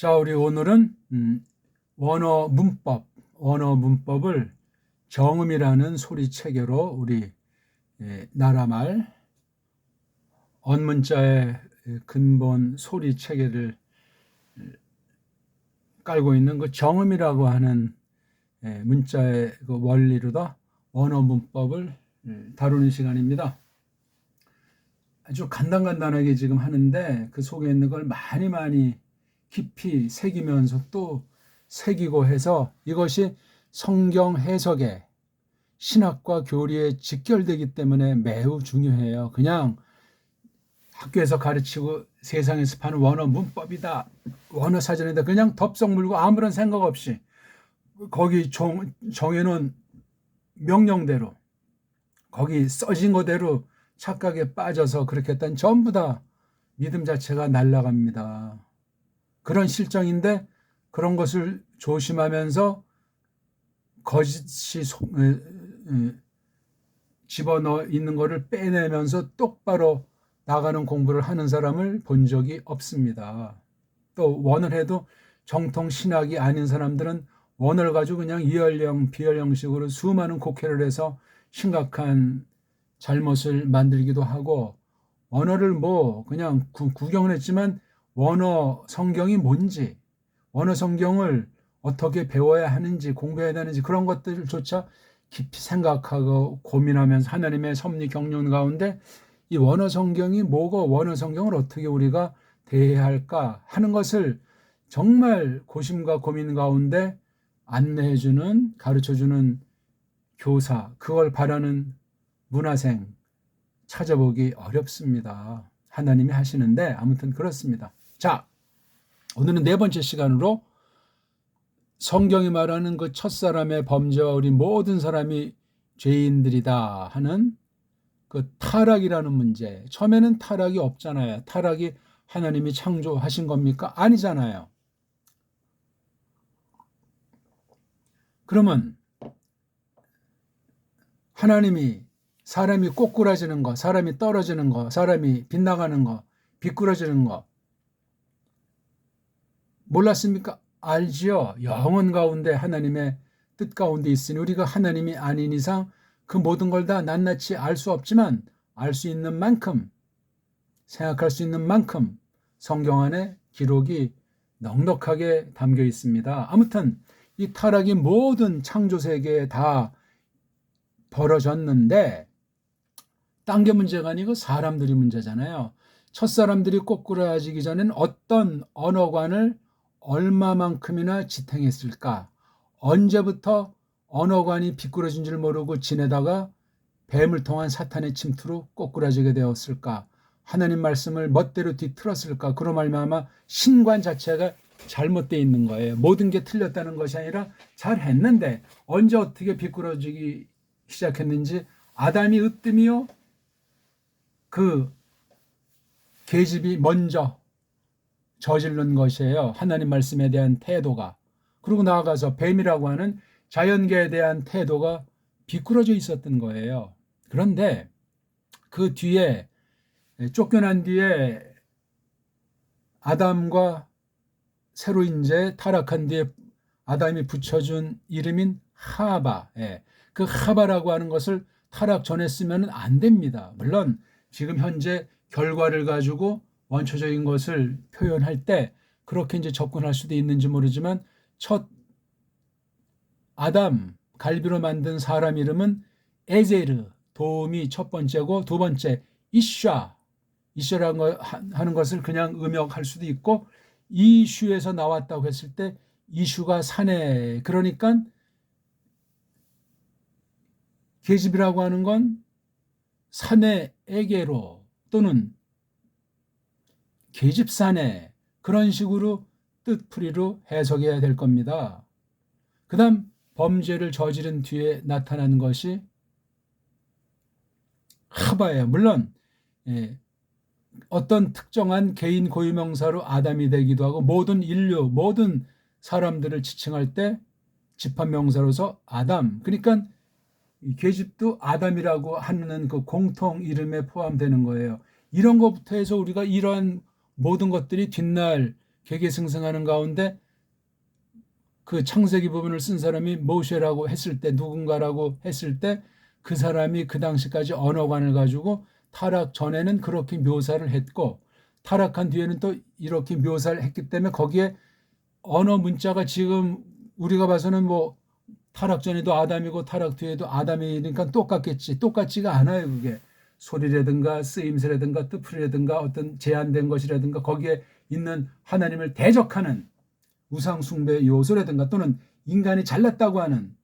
자, 우리 오늘은 원어 문법을 정음이라는 소리 체계로 우리 나라말 언문자의 근본 소리 체계를 깔고 있는 그 정음이라고 하는 문자의 그 원리로다 원어 문법을 다루는 시간입니다. 아주 간단하게 지금 하는데 그 속에 있는 걸 많이 깊이 새기면서 또 새기고 해서 이것이 성경 해석에 신학과 교리에 직결되기 때문에 매우 중요해요. 그냥 학교에서 가르치고 세상에서 파는 원어 문법이다, 원어 사전이다, 그냥 덥석 물고 아무런 생각 없이 거기 정해놓은 명령대로 거기 써진 거대로 착각에 빠져서 그렇게 했던 전부 다 믿음 자체가 날아갑니다. 그런 실정인데 그런 것을 조심하면서 거짓이 집어넣어 있는 것을 빼내면서 똑바로 나가는 공부를 하는 사람을 본 적이 없습니다. 또 원을 해도 정통 신학이 아닌 사람들은 원을 가지고 그냥 이열령 비열령식으로 수많은 곡해를 해서 심각한 잘못을 만들기도 하고, 원어를 그냥 구경을 했지만 원어 성경이 뭔지, 원어 성경을 어떻게 배워야 하는지, 공부해야 되는지 그런 것들조차 깊이 생각하고 고민하면서 하나님의 섭리 경륜 가운데 이 원어 성경이 뭐고 원어 성경을 어떻게 우리가 대해야 할까 하는 것을 정말 고심과 고민 가운데 안내해주는, 가르쳐주는 교사, 그걸 바라는 문화생 찾아보기 어렵습니다. 하나님이 하시는데 아무튼 그렇습니다. 자, 오늘은 네 번째 시간으로 성경이 말하는 그 첫사람의 범죄와 우리 모든 사람이 죄인들이다 하는 그 타락이라는 문제. 처음에는 타락이 없잖아요. 타락이 하나님이 창조하신 겁니까? 아니잖아요. 그러면 하나님이 사람이 꼬꾸라지는 거, 사람이 떨어지는 거, 사람이 빗나가는 거, 비꾸러지는 거 몰랐습니까? 알지요. 영원 가운데 하나님의 뜻 가운데 있으니 우리가 하나님이 아닌 이상 그 모든 걸 다 낱낱이 알 수 없지만 알 수 있는 만큼, 생각할 수 있는 만큼 성경 안에 기록이 넉넉하게 담겨 있습니다. 아무튼 이 타락이 모든 창조 세계에 다 벌어졌는데 딴 게 문제가 아니고 사람들이 문제잖아요. 첫사람들이 꼬꾸라지기 전에는 어떤 언어관을 얼마만큼이나 지탱했을까? 언제부터 언어관이 비꾸러진 줄 모르고 지내다가 뱀을 통한 사탄의 침투로 꼬꾸라지게 되었을까? 하나님 말씀을 멋대로 뒤틀었을까? 그로 말미암아 신관 자체가 잘못되어 있는 거예요. 모든 게 틀렸다는 것이 아니라 잘했는데 언제 어떻게 비꾸러지기 시작했는지 아담이 으뜸이요? 그 계집이 먼저 저지른 것이에요. 하나님 말씀에 대한 태도가. 그리고 나아가서 뱀이라고 하는 자연계에 대한 태도가 비꾸러져 있었던 거예요. 그런데 그 뒤에 쫓겨난 뒤에 아담과 새로 이제 타락한 뒤에 아담이 붙여준 이름인 하바. 그 하바라고 하는 것을 타락 전에 쓰면 안 됩니다. 물론 지금 현재 결과를 가지고 원초적인 것을 표현할 때 그렇게 이제 접근할 수도 있는지 모르지만 첫 아담 갈비로 만든 사람 이름은 에제르, 도움이 첫 번째고 두 번째 이슈라는 거 하는 것을 그냥 음역할 수도 있고 이슈에서 나왔다고 했을 때 이슈가 사내, 그러니까 계집이라고 하는 건 사내에게로 또는 계집사내, 그런 식으로 뜻풀이로 해석해야 될 겁니다. 그 다음 범죄를 저지른 뒤에 나타난 것이 하바예요. 물론 어떤 특정한 개인 고유명사로 아담이 되기도 하고 모든 인류, 모든 사람들을 지칭할 때 집합명사로서 아담, 그러니까 계집도 아담이라고 하는 그 공통 이름에 포함되는 거예요. 이런 것부터 해서 우리가 이러한 모든 것들이 뒷날 개개승승하는 가운데 그 창세기 부분을 쓴 사람이 모세라고 했을 때, 누군가라고 했을 때 그 사람이 그 당시까지 언어관을 가지고 타락 전에는 그렇게 묘사를 했고 타락한 뒤에는 또 이렇게 묘사를 했기 때문에 거기에 언어 문자가 지금 우리가 봐서는 뭐 타락 전에도 아담이고 타락 뒤에도 아담이니까 똑같겠지. 똑같지가 않아요. 그게 소리라든가 쓰임새라든가 뜻풀이라든가 어떤 제한된 것이라든가 거기에 있는 하나님을 대적하는 우상숭배 요소라든가 또는 인간이 잘났다고 하는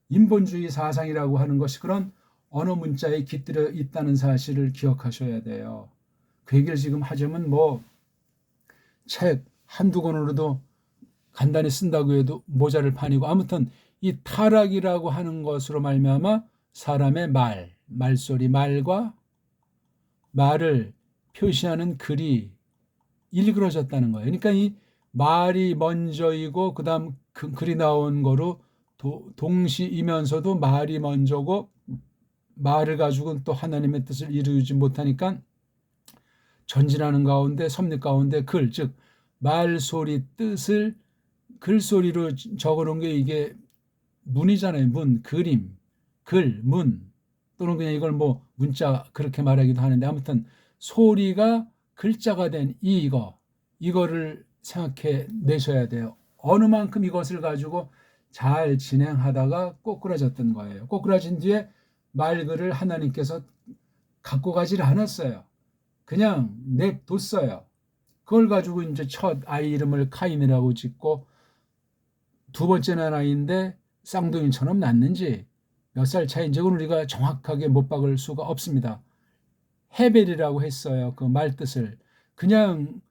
인본주의 사상이라고 하는 것이 그런 언어 문자에 깃들여 있다는 사실을 기억하셔야 돼요. 그 얘기를 지금 하자면 뭐 책 한두 권으로도 간단히 쓴다고 해도 모자를 판이고 아무튼 이 타락이라고 하는 것으로 말미암아 사람의 말소리, 말과 말을 표시하는 글이 일그러졌다는 거예요. 그러니까 이 말이 먼저이고 그다음 그 글이 나온 거로 동시이면서도 말이 먼저고 말을 가지고는 또 하나님의 뜻을 이루지 못하니까 전진하는 가운데 섭리 가운데 글, 즉 말소리 뜻을 글소리로 적어놓은 게 이게 문이잖아요. 문, 그림, 글, 문 또는 그냥 이걸 뭐 문자 그렇게 말하기도 하는데 아무튼 소리가 글자가 된 이거를 생각해 내셔야 돼요. 어느 만큼 이것을 가지고 잘 진행하다가 꼬꾸라졌던 거예요. 꼬꾸라진 뒤에 말글을 하나님께서 갖고 가지를 않았어요. 그냥 냅뒀어요. 그걸 가지고 이제 첫 아이 이름을 카인이라고 짓고 두 번째는 아이인데 쌍둥이처럼 낳는지 몇 살 차이인지 우리가 정확하게 못 박을 수가 없습니다. 헤벨이라고 했어요. 그 말뜻을 그냥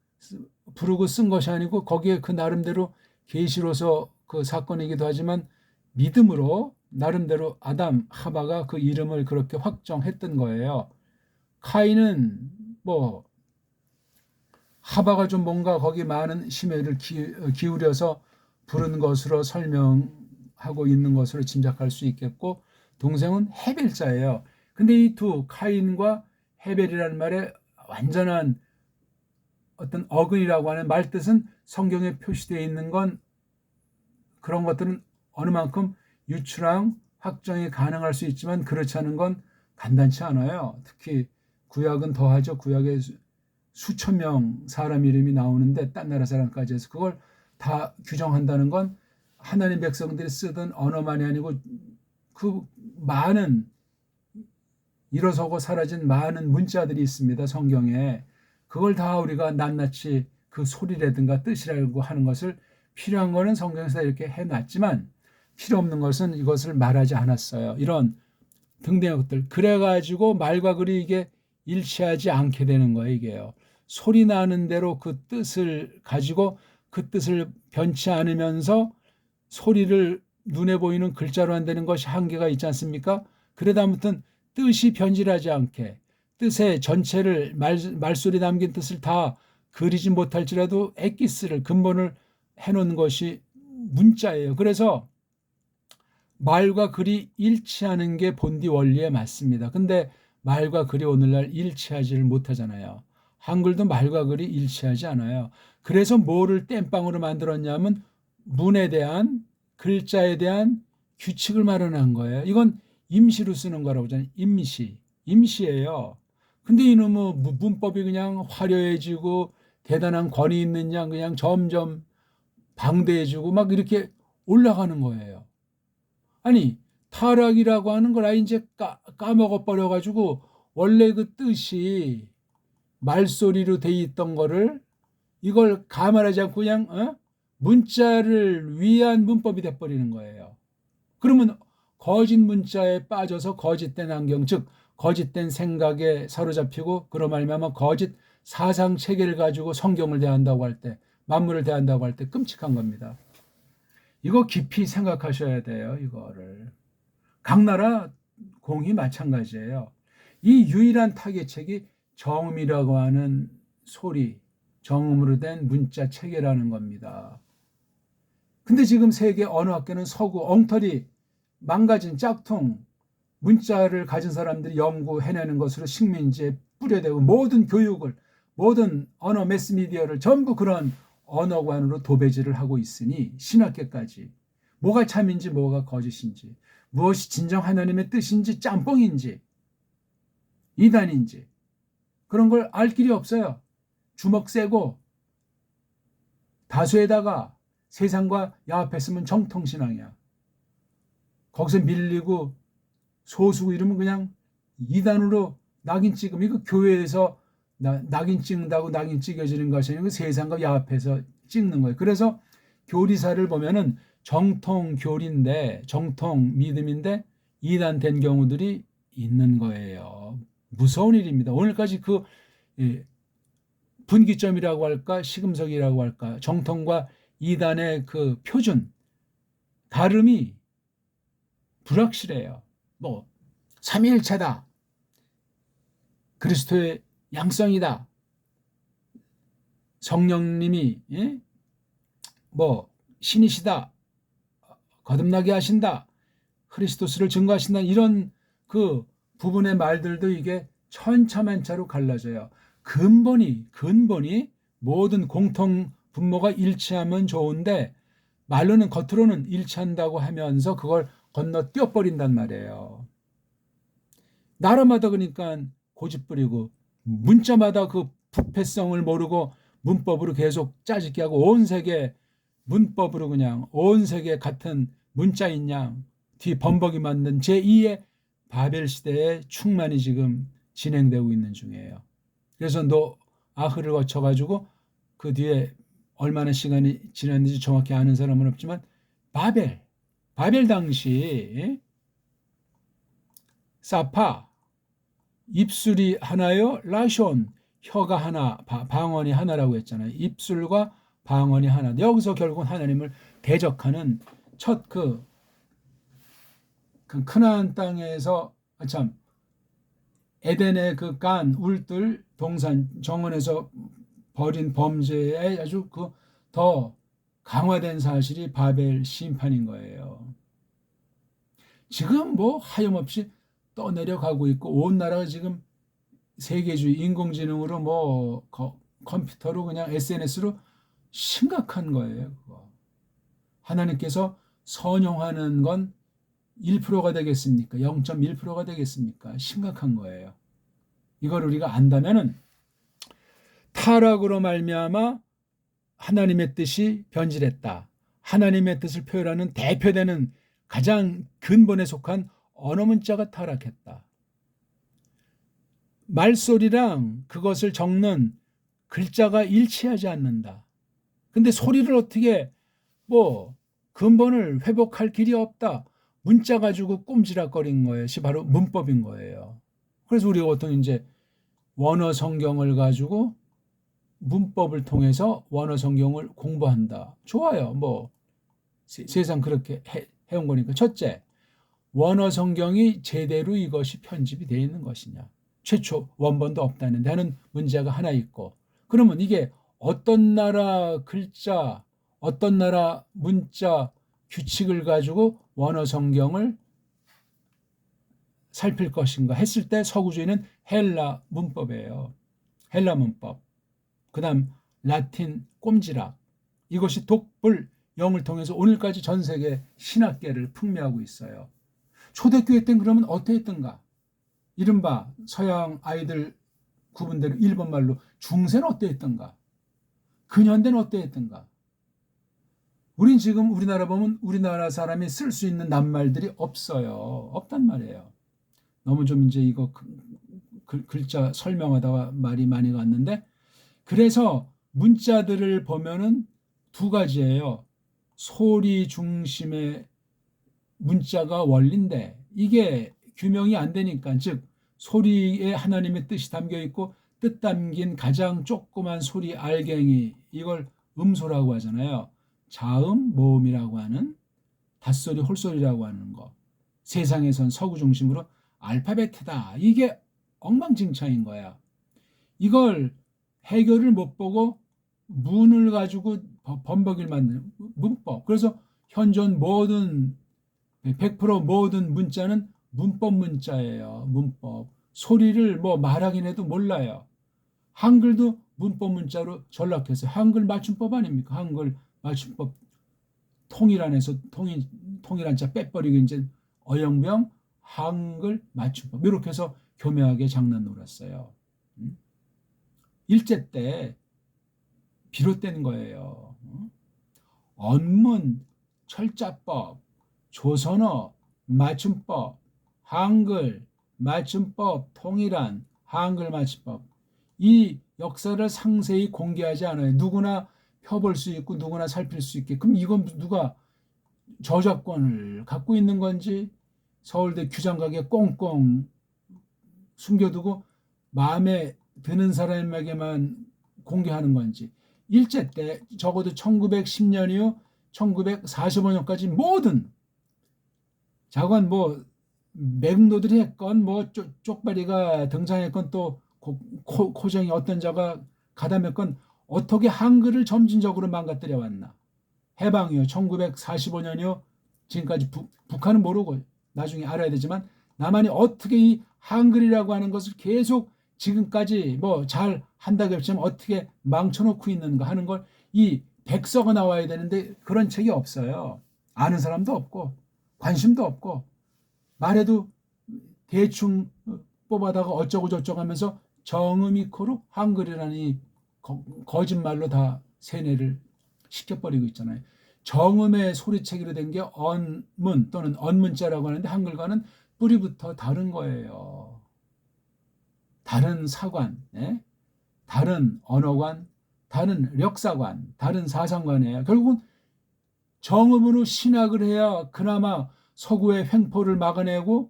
부르고 쓴 것이 아니고 거기에 그 나름대로 계시로서 그 사건이기도 하지만 믿음으로 나름대로 아담, 하바가 그 이름을 그렇게 확정했던 거예요. 카인은 뭐 하바가 좀 뭔가 거기 많은 심혈을 기울여서 부른 것으로 설명하고 있는 것으로 짐작할 수 있겠고 동생은 헤벨자예요. 근데 이 두 카인과 헤벨이라는 말에 완전한 어떤 어근이라고 하는 말뜻은 성경에 표시되어 있는 건 그런 것들은 어느 만큼 유추랑 확정이 가능할 수 있지만 그렇지 않은 건 간단치 않아요. 특히 구약은 더하죠. 구약에 수천 명 사람 이름이 나오는데 딴 나라 사람까지 해서 그걸 다 규정한다는 건 하나님 백성들이 쓰던 언어만이 아니고 그 많은 일어서고 사라진 많은 문자들이 있습니다. 성경에. 그걸 다 우리가 낱낱이 그 소리라든가 뜻이라고 하는 것을 필요한 거는 성경에서 이렇게 해놨지만 필요 없는 것은 이것을 말하지 않았어요. 이런 등등의 것들. 그래가지고 말과 글이 이게 일치하지 않게 되는 거예요. 이게요. 소리 나는 대로 그 뜻을 가지고 그 뜻을 변치 않으면서 소리를 눈에 보이는 글자로 한다는 것이 한계가 있지 않습니까? 그러다 아무튼 뜻이 변질하지 않게 뜻의 전체를 말소리 담긴 뜻을 다 그리지 못할지라도 엑기스를 근본을 해놓은 것이 문자예요. 그래서 말과 글이 일치하는 게 본디 원리에 맞습니다. 근데 말과 글이 오늘날 일치하지를 못하잖아요. 한글도 말과 글이 일치하지 않아요. 그래서 뭐를 땜빵으로 만들었냐면 문에 대한 글자에 대한 규칙을 마련한 거예요. 이건 임시로 쓰는 거라고 하잖아요. 임시예요. 근데 이놈의 문법이 그냥 화려해지고 대단한 권위 있는 양 그냥 점점 방대해지고 막 이렇게 올라가는 거예요. 아니 타락이라고 하는 걸 이제 까먹어 버려가지고 원래 그 뜻이 말소리로 돼 있던 거를 이걸 감안하지 않고 그냥 문자를 위한 문법이 돼버리는 거예요. 그러면 거짓 문자에 빠져서 거짓된 환경, 즉 거짓된 생각에 사로잡히고 그로 말미암아 거짓 사상 체계를 가지고 성경을 대한다고 할 때, 만물을 대한다고 할 때 끔찍한 겁니다. 이거 깊이 생각하셔야 돼요. 이거를. 각 나라 공이 마찬가지예요. 이 유일한 타개책이 정음이라고 하는 소리, 정음으로 된 문자 체계라는 겁니다. 근데 지금 세계 어느 학교는 서구 엉터리 망가진 짝퉁 문자를 가진 사람들이 연구해내는 것으로 식민지에 뿌려대고 모든 교육을 모든 언어 매스미디어를 전부 그런 언어관으로 도배질을 하고 있으니 신학계까지 뭐가 참인지 뭐가 거짓인지, 무엇이 진정 하나님의 뜻인지 짬뽕인지 이단인지 그런 걸 알 길이 없어요. 주먹 세고 다수에다가 세상과 야합했으면 정통신앙이야. 거기서 밀리고 소수고 이러면 그냥 이단으로 낙인 찍으면 이거 교회에서 낙인 찍는다고 낙인 찍어지는 것이 아니고 세상과 야합해서 찍는 거예요. 그래서 교리사를 보면은 정통 교리인데 정통 믿음인데 이단된 경우들이 있는 거예요. 무서운 일입니다. 오늘까지 그 분기점이라고 할까 시금석이라고 할까 정통과 이단의 그 표준 다름이 불확실해요. 뭐 삼위일체다. 그리스도의 양성이다. 성령님이 뭐 신이시다. 거듭나게 하신다. 크리스토스를 증거하신다. 이런 그 부분의 말들도 이게 천차만차로 갈라져요. 근본이 모든 공통 분모가 일치하면 좋은데 말로는 겉으로는 일치한다고 하면서 그걸 건너뛰어 버린단 말이에요. 나라마다 그러니까 고집부리고 문자마다 그 부패성을 모르고 문법으로 계속 짜집기 하고 온 세계 문법으로 그냥 온 세계 같은 문자인 양 뒤 범벅이 만든 제2의 바벨 시대의 충만이 지금 진행되고 있는 중이에요. 그래서 노아흐를 거쳐가지고 그 뒤에 얼마나 시간이 지났는지 정확히 아는 사람은 없지만 바벨 당시 사파 입술이 하나요? 라숀 혀가 하나 방언이 하나라고 했잖아요. 입술과 방언이 하나. 여기서 결국은 하나님을 대적하는 첫 그 크나안 땅에서 참 에덴의 그 간 울들 동산 정원에서 벌인 범죄에 아주 그 더 강화된 사실이 바벨 심판인 거예요. 지금 뭐 하염없이 떠내려가고 있고 온 나라가 지금 세계주의 인공지능으로 뭐 컴퓨터로 그냥 SNS로 심각한 거예요. 그거. 하나님께서 선용하는 건 1%가 되겠습니까? 0.1%가 되겠습니까? 심각한 거예요. 이걸 우리가 안다면은 타락으로 말미암아 하나님의 뜻이 변질했다. 하나님의 뜻을 표현하는 대표되는 가장 근본에 속한 언어 문자가 타락했다. 말소리랑 그것을 적는 글자가 일치하지 않는다. 근데 소리를 어떻게 뭐 근본을 회복할 길이 없다. 문자 가지고 꼼지락거린 것이 바로 문법인 거예요. 그래서 우리가 보통 이제 원어 성경을 가지고 문법을 통해서 원어 성경을 공부한다. 좋아요. 뭐 세상 그렇게 해온 거니까. 첫째, 원어 성경이 제대로 이것이 편집이 되어 있는 것이냐. 최초 원본도 없다는데 하는 문제가 하나 있고. 그러면 이게 어떤 나라 글자, 어떤 나라 문자 규칙을 가지고 원어 성경을 살필 것인가 했을 때 서구주의는 헬라 문법이에요. 헬라 문법. 그 다음 라틴 꼼지락. 이것이 독불 영을 통해서 오늘까지 전 세계 신학계를 풍미하고 있어요. 초대교회 때는 그러면 어땠던가? 이른바 서양 아이들 구분대로 일본말로 중세는 어땠던가? 근현대는 어땠던가? 우린 지금 우리나라 보면 우리나라 사람이 쓸 수 있는 낱말들이 없어요. 없단 말이에요. 너무 좀 이제 이거 글자 설명하다가 말이 많이 갔는데 그래서 문자들을 보면은 두 가지예요. 소리 중심의 문자가 원리인데 이게 규명이 안 되니까 즉 소리에 하나님의 뜻이 담겨 있고 뜻 담긴 가장 조그만 소리 알갱이 이걸 음소라고 하잖아요. 자음, 모음이라고 하는 닷소리, 홀소리라고 하는 거. 세상에선 서구 중심으로 알파벳이다. 이게 엉망진창인 거야. 이걸 해결을 못 보고 문을 가지고 범벅을 만드는 문법. 그래서 현존 모든 100% 모든 문자는 문법 문자예요. 문법. 소리를 뭐 말하긴 해도 몰라요. 한글도 문법 문자로 전락해서 한글 맞춤법 아닙니까? 한글 맞춤법 통일안에서 통일한 자 빼버리고 이제 어영명 한글 맞춤법 이렇게 해서 교묘하게 장난 놀았어요. 일제 때 비롯된 거예요. 언문, 철자법, 조선어, 맞춤법, 한글, 맞춤법, 통일한, 한글 맞춤법. 이 역사를 상세히 공개하지 않아요. 누구나 펴볼 수 있고 누구나 살필 수 있게. 그럼 이건 누가 저작권을 갖고 있는 건지 서울대 규장각에 꽁꽁 숨겨두고 마음에 드는 사람에게만 공개하는 건지. 일제 때 적어도 1910년 이후 1945년까지 모든 자관 뭐 맹도들이 했건 뭐 쪽발이가 등장했건 또 코정이 어떤 자가 가담했건 어떻게 한글을 점진적으로 망가뜨려 왔나. 해방 이후 1945년 이후 지금까지 북한은 모르고 나중에 알아야 되지만 남한이 어떻게 이 한글이라고 하는 것을 계속 지금까지 뭐 잘 한다고 했지만 어떻게 망쳐놓고 있는가 하는 걸 이 백서가 나와야 되는데 그런 책이 없어요. 아는 사람도 없고 관심도 없고 말해도 대충 뽑아다가 어쩌고 저쩌고 하면서 정음이코로 한글이라는 이 거짓말로 다 세뇌를 시켜버리고 있잖아요. 정음의 소리체계로 된 게 언문 또는 언문자라고 하는데 한글과는 뿌리부터 다른 거예요. 다른 사관, 예? 다른 언어관, 다른 역사관, 다른 사상관이에요. 결국은 정음으로 신학을 해야 그나마 서구의 횡포를 막아내고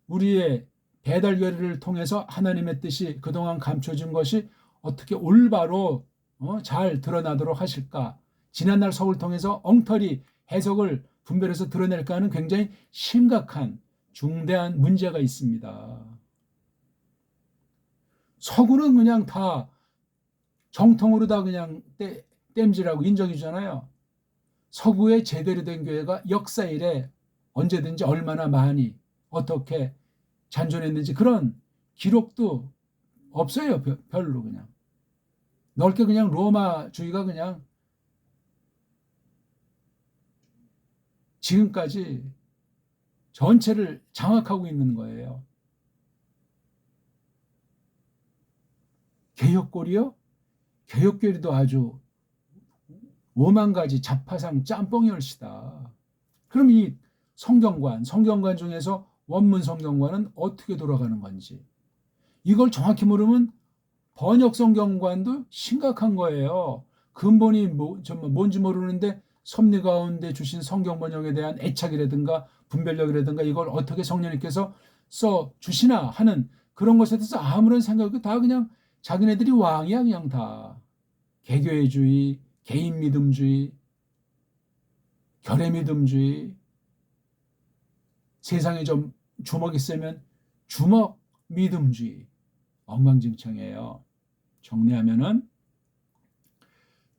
우리의 배달결의를 통해서 하나님의 뜻이 그동안 감춰진 것이 어떻게 올바로 잘 드러나도록 하실까. 지난날 서구를 통해서 엉터리 해석을 분별해서 드러낼까 하는 굉장히 심각한 중대한 문제가 있습니다. 서구는 그냥 다 정통으로 다 그냥 땜질하고 인정이잖아요. 서구의 제대로 된 교회가 역사 이래 언제든지 얼마나 많이 어떻게 잔존했는지 그런 기록도 없어요. 별로 그냥. 넓게 그냥 로마주의가 그냥 지금까지 전체를 장악하고 있는 거예요. 개혁골이요? 개혁교리도 아주 5만 가지 자파상 짬뽕이 얼시다. 그럼 이 성경관 중에서 원문 성경관은 어떻게 돌아가는 건지 이걸 정확히 모르면 번역 성경관도 심각한 거예요. 근본이 뭔지 모르는데 섭리 가운데 주신 성경 번역에 대한 애착이라든가 분별력이라든가 이걸 어떻게 성령님께서 써 주시나 하는 그런 것에 대해서 아무런 생각이 다 그냥 자기네들이 왕이야 그냥 다. 개교회주의, 개인 믿음주의, 결의 믿음주의, 세상에 좀 주먹이 세면 주먹 믿음주의, 엉망진창이에요. 정리하면은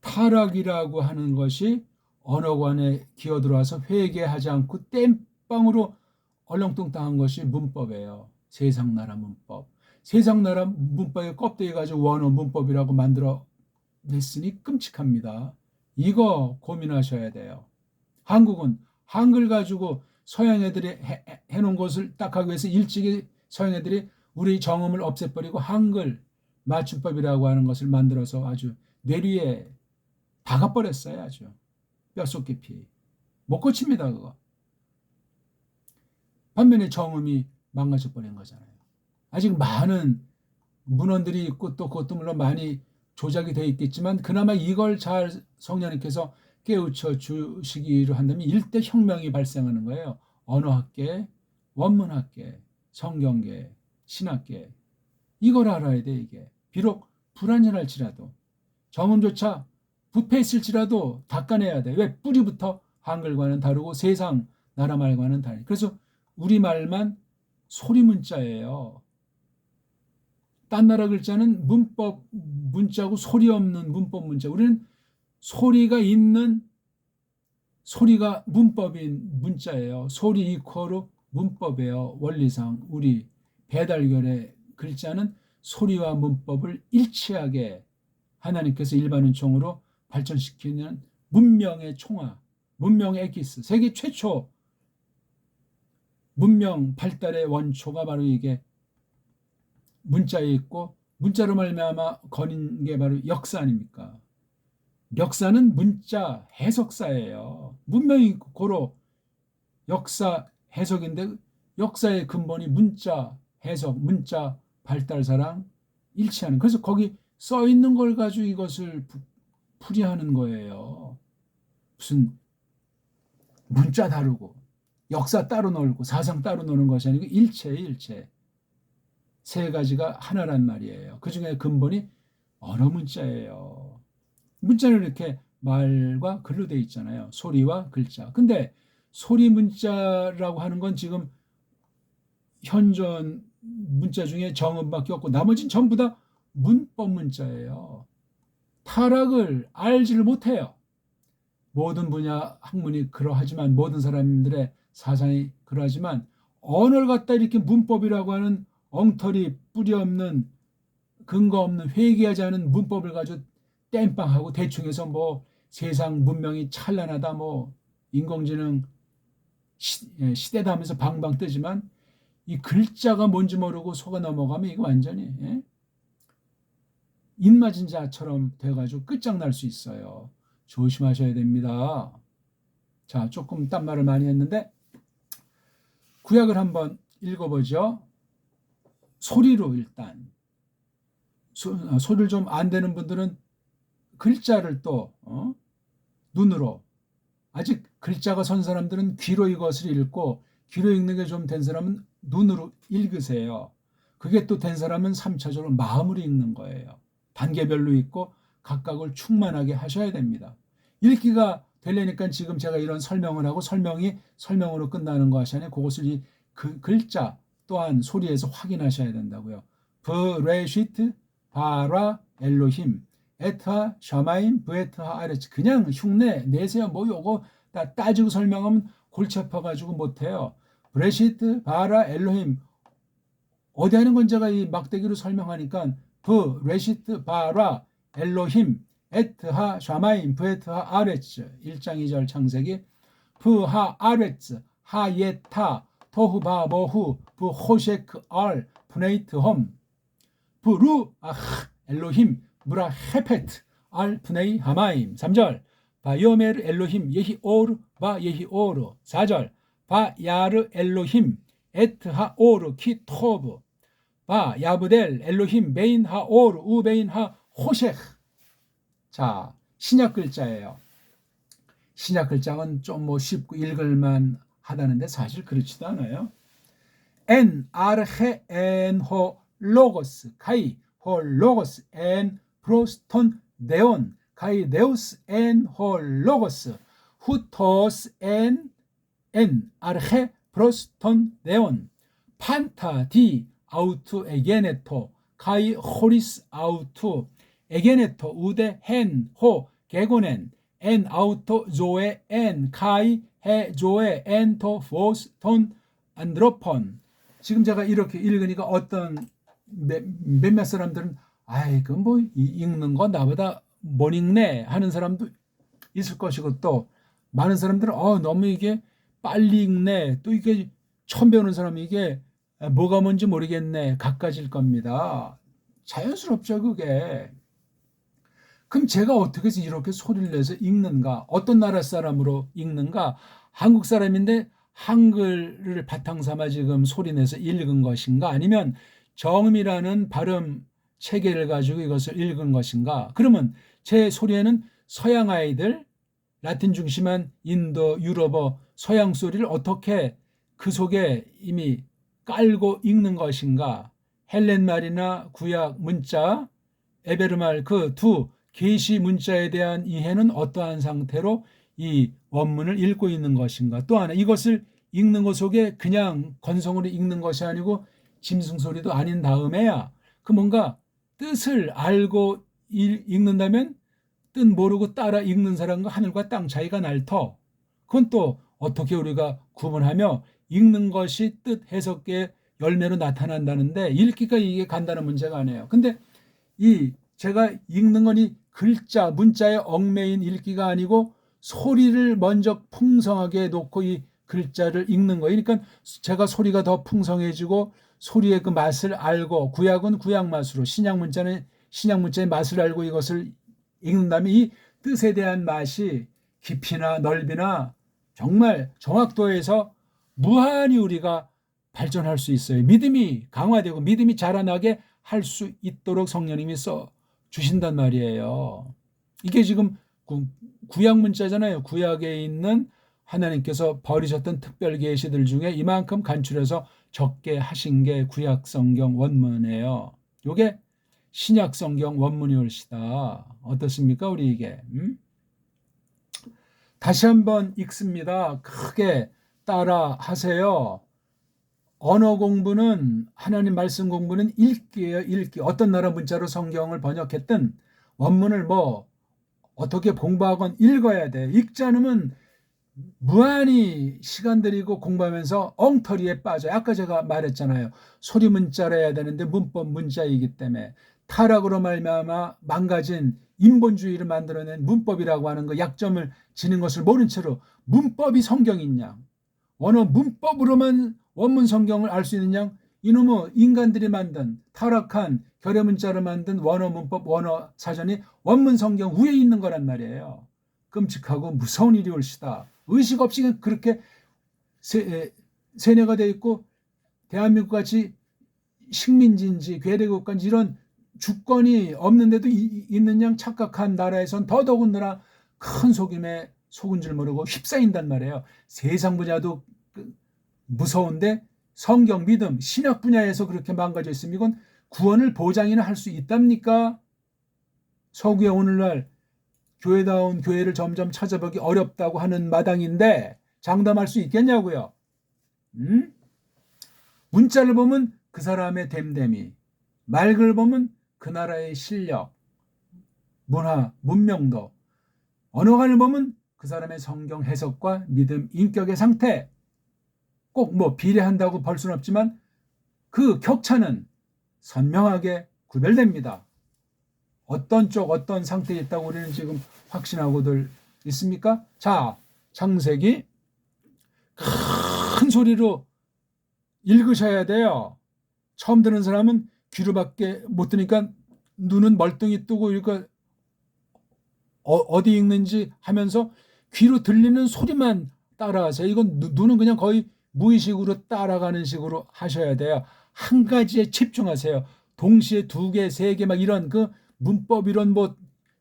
타락이라고 하는 것이 언어관에 기어들어와서 회개하지 않고 땜빵으로 얼렁뚱땅한 것이 문법이에요. 세상나라 문법. 세상나라 문법에 껍데기 가지고 원어 문법이라고 만들어 냈으니 끔찍합니다. 이거 고민하셔야 돼요. 한국은 한글 가지고 서양 애들이 해놓은 것을 딱 하기 위해서 일찍이 서양 애들이 우리 정음을 없애버리고 한글 맞춤법이라고 하는 것을 만들어서 아주 뇌리에 박아버렸어요. 아주 뼛속 깊이. 못 고칩니다. 그거. 반면에 정음이 망가져버린 거잖아요. 아직 많은 문헌들이 있고 또 그것도 물론 많이 조작이 되어 있겠지만 그나마 이걸 잘 성령님께서 깨우쳐 주시기로 한다면 일대 혁명이 발생하는 거예요. 언어학계, 원문학계, 성경계, 신학계. 이걸 알아야 돼 이게. 비록 불완전할지라도 정음조차 부패했을지라도 닦아내야 돼. 왜? 뿌리부터 한글과는 다르고 세상 나라 말과는 다르고. 그래서 우리말만 소리문자예요. 딴 나라 글자는 문법 문자고 소리 없는 문법 문자. 우리는 소리가 있는 소리가 문법인 문자예요. 소리 이퀄로 문법이에요. 원리상 우리 배달결의 글자는 소리와 문법을 일치하게 하나님께서 일반 은총으로 발전시키는 문명의 총화, 문명의 에기스, 세계 최초 문명 발달의 원초가 바로 이게 문자에 있고, 문자로 말미암아 거닌 게 바로 역사 아닙니까? 역사는 문자 해석사예요. 문명이 고로 역사 해석인데, 역사의 근본이 문자 해석, 문자 발달사랑 일치하는. 그래서 거기 써 있는 걸 가지고 이것을 풀이하는 거예요. 무슨 문자 다르고 역사 따로 놀고 사상 따로 노는 것이 아니고 일체 세 가지가 하나란 말이에요. 그 중에 근본이 언어 문자예요. 문자는 이렇게 말과 글로 돼 있잖아요. 소리와 글자. 근데 소리 문자라고 하는 건 지금 현존 문자 중에 정음밖에 없고 나머지는 전부 다 문법 문자예요. 타락을 알지를 못해요. 모든 분야 학문이 그러하지만, 모든 사람들의 사상이 그러하지만, 언어를 갖다 이렇게 문법이라고 하는 엉터리 뿌리 없는 근거 없는 회개하지 않은 문법을 가지고 땜빵하고 대충해서 뭐 세상 문명이 찬란하다, 뭐 인공지능 시대다 하면서 방방 뜨지만, 이 글자가 뭔지 모르고 속아 넘어가면 이거 완전히 입맞은 자처럼 돼가지고 끝장날 수 있어요. 조심하셔야 됩니다. 자, 조금 딴 말을 많이 했는데 구약을 한번 읽어보죠. 소리로 일단 소리를 좀 안 되는 분들은 글자를 또 눈으로, 아직 글자가 선 사람들은 귀로 이것을 읽고, 귀로 읽는 게 좀 된 사람은 눈으로 읽으세요. 그게 또 된 사람은 3차적으로 마음으로 읽는 거예요. 단계별로 읽고 각각을 충만하게 하셔야 됩니다. 읽기가 되려니까 지금 제가 이런 설명을 하고 설명이 설명으로 끝나는 것이 아니라 그것을 그 글자 또한 소리에서 확인하셔야 된다고요. 브레시트 바라 엘로힘 에타 샤마임 브에트하 아레츠. 그냥 흉내 내세요. 뭐 요거 따지고 설명하면 골치 아파가지고 못해요. 브레시트 바라 엘로힘 어디 하는 건 제가 이 막대기로 설명하니까 브레시트 바라 엘로힘 에트하 샤마임 브에트하 아레츠 1장 2절 창세기 브하 아레츠 하예타 토후바 모후 브호셰크 알 프네이트 홈 브루 아흐 엘로힘 무라 헤페트 알 프네이 하마임 3절 바요메르 엘로힘 예히 오르 바 예히 오르 4절 바 야르 엘로힘 에트하 오르 키 토브 바 야브델 엘로힘 베인 하 오르 우베인 하 호셰크. 자, 신약 글자예요. 신약 글자는 좀 뭐 쉽고 읽을만 하다는데 사실 그렇지도 않아요. 엔 아르헤 엔 호 로고스 카이 호 로고스 엔 프로스톤 네온 카이 네우스 엔 호 로고스 후토스 엔 아르헤 프로스톤 네온 판타 디 아우투 에게네토 카이 호리스 아우투 에게네토 우데 헨 호 게고넨 엔 아우토 조에 엔 카이 해 조에 엔토 포스 톤 안드로폰. 지금 제가 이렇게 읽으니까 어떤 몇몇 사람들은 아이 그 뭐 읽는 거 나보다 못 읽네 하는 사람도 있을 것이고, 또 많은 사람들은 너무 이게 빨리 읽네, 또 이게 처음 배우는 사람이 이게 뭐가 뭔지 모르겠네 갖가질 겁니다. 자연스럽죠 그게. 그럼 제가 어떻게 해서 이렇게 소리를 내서 읽는가? 어떤 나라 사람으로 읽는가? 한국 사람인데 한글을 바탕 삼아 지금 소리 내서 읽은 것인가? 아니면 정음이라는 발음 체계를 가지고 이것을 읽은 것인가? 그러면 제 소리에는 서양 아이들, 라틴 중심한 인도, 유럽어, 서양 소리를 어떻게 그 속에 이미 깔고 읽는 것인가? 헬렌말이나 구약 문자, 에베르말 그 두 계시 문자에 대한 이해는 어떠한 상태로 이 원문을 읽고 있는 것인가? 또 하나, 이것을 읽는 것 속에 그냥 건성으로 읽는 것이 아니고 짐승소리도 아닌 다음에야 그 뭔가 뜻을 알고 읽는다면 뜻 모르고 따라 읽는 사람과 하늘과 땅 차이가 날 터. 그건 또 어떻게 우리가 구분하며 읽는 것이 뜻 해석의 열매로 나타난다는데 읽기가 이게 간단한 문제가 아니에요. 근데 이 제가 읽는 건 이 글자, 문자에 얽매인 읽기가 아니고 소리를 먼저 풍성하게 놓고 이 글자를 읽는 거예요. 그러니까 제가 소리가 더 풍성해지고 소리의 그 맛을 알고, 구약은 구약 맛으로, 신약 문자는 신약 문자의 맛을 알고 이것을 읽는다면 이 뜻에 대한 맛이 깊이나 넓이나 정말 정확도에서 무한히 우리가 발전할 수 있어요. 믿음이 강화되고 믿음이 자라나게 할 수 있도록 성령님이 써 주신단 말이에요. 이게 지금 구약 문자잖아요. 구약에 있는 하나님께서 버리셨던 특별 계시들 중에 이만큼 간추려서 적게 하신 게 구약 성경 원문이에요. 이게 신약 성경 원문이 올시다. 어떻습니까? 우리 이게 다시 한번 읽습니다. 크게 따라 하세요. 언어 공부는, 하나님 말씀 공부는 읽기예요. 읽기. 어떤 나라 문자로 성경을 번역했든 원문을 어떻게 공부하건 읽어야 돼. 읽지 않으면 무한히 시간 들이고 공부하면서 엉터리에 빠져요. 아까 제가 말했잖아요. 소리 문자로 해야 되는데 문법 문자이기 때문에 타락으로 말미암아 망가진 인본주의를 만들어낸 문법이라고 하는 거, 약점을 지닌 것을 모른 채로 문법이 성경이냐, 언어 문법으로만 원문 성경을 알 수 있느냐, 이놈의 인간들이 만든 타락한 결여 문자로 만든 원어 문법 원어 사전이 원문 성경 위에 있는 거란 말이에요. 끔찍하고 무서운 일이 올시다. 의식 없이 그렇게 세뇌가 되어 있고, 대한민국 같이 식민지인지 괴뢰국가인지 이런 주권이 없는데도 있는 양 착각한 나라에선 더더군다나 큰 속임에 속은 줄 모르고 휩싸인단 말이에요. 세상 분야도 무서운데 성경, 믿음, 신학 분야에서 그렇게 망가져 있으면 이건 구원을 보장이나 할 수 있답니까? 서구의 오늘날 교회다운 교회를 점점 찾아보기 어렵다고 하는 마당인데 장담할 수 있겠냐고요? 문자를 보면 그 사람의 됨됨이, 말글 보면 그 나라의 실력, 문화, 문명도, 언어관을 보면 그 사람의 성경 해석과 믿음, 인격의 상태, 꼭 비례한다고 볼 수는 없지만 그 격차는 선명하게 구별됩니다. 어떤 쪽, 어떤 상태에 있다고 우리는 지금 확신하고들 있습니까? 자, 창세기 큰 소리로 읽으셔야 돼요. 처음 듣는 사람은 귀로밖에 못 들으니까 눈은 멀뚱히 뜨고 이거 어디 읽는지 하면서 귀로 들리는 소리만 따라하세요. 이건 눈은 그냥 거의 무의식으로 따라가는 식으로 하셔야 돼요. 한 가지에 집중하세요. 동시에 두 개, 세 개 막 이런 그 문법 이런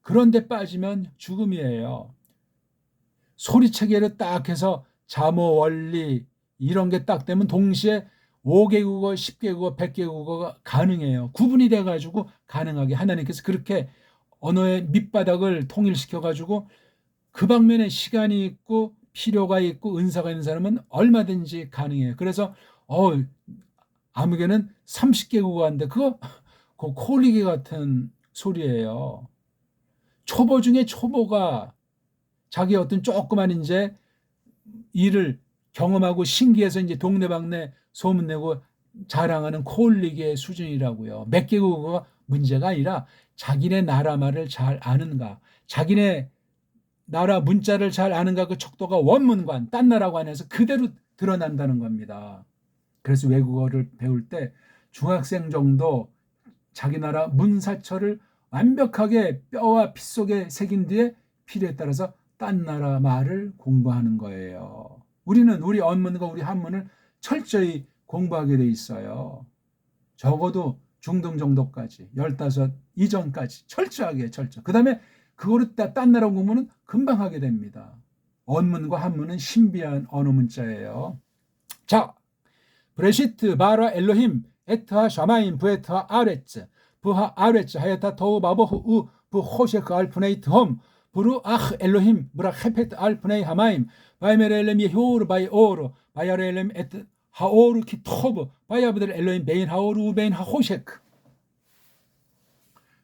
그런 데 빠지면 죽음이에요. 소리체계를 딱 해서 자모, 원리 이런 게 딱 되면 동시에 5개 국어, 10개 국어, 100개 국어가 가능해요. 구분이 돼가지고 가능하게 하나님께서 그렇게 언어의 밑바닥을 통일시켜가지고 그 방면에 시간이 있고 필요가 있고 은사가 있는 사람은 얼마든지 가능해요. 그래서 아무개는 30개 국어인데 그거 콜리기 같은 소리예요. 초보 중에 초보가 자기 어떤 조그만 이제 일을 경험하고 신기해서 이제 동네방네 소문내고 자랑하는 콜리기의 수준이라고요. 몇 개 국어가 문제가 아니라 자기네 나라 말을 잘 아는가, 자기네 나라 문자를 잘 아는가, 그 척도가 원문관, 딴 나라관 에서 그대로 드러난다는 겁니다. 그래서 외국어를 배울 때 중학생 정도 자기 나라 문사철을 완벽하게 뼈와 피 속에 새긴 뒤에 필요에 따라서 딴 나라 말을 공부하는 거예요. 우리는 우리 언문과 우리 한문을 철저히 공부하게 돼 있어요. 적어도 중등 정도까지, 15 이전까지 철저하게 그 다음에 그거를 딴 나라 공부는 금방 하게 됩니다. 언문과 한문은 신비한 언어 문자예요. 자, 브레시트 바라 엘로힘 에트하 샤마임 부에트하 아레츠 부하 아레츠 하야타 토우 바보후 우 부호셰크 알프네이트 홈 부루 아흐 엘로힘 브라 헤페트 알프네이 하마임 바이메렐렘 예호르 바이 오르 바야렐렘 에트 하오르 키토브 바야브들 엘로힘 베인 하오르 우베인 하호셰크.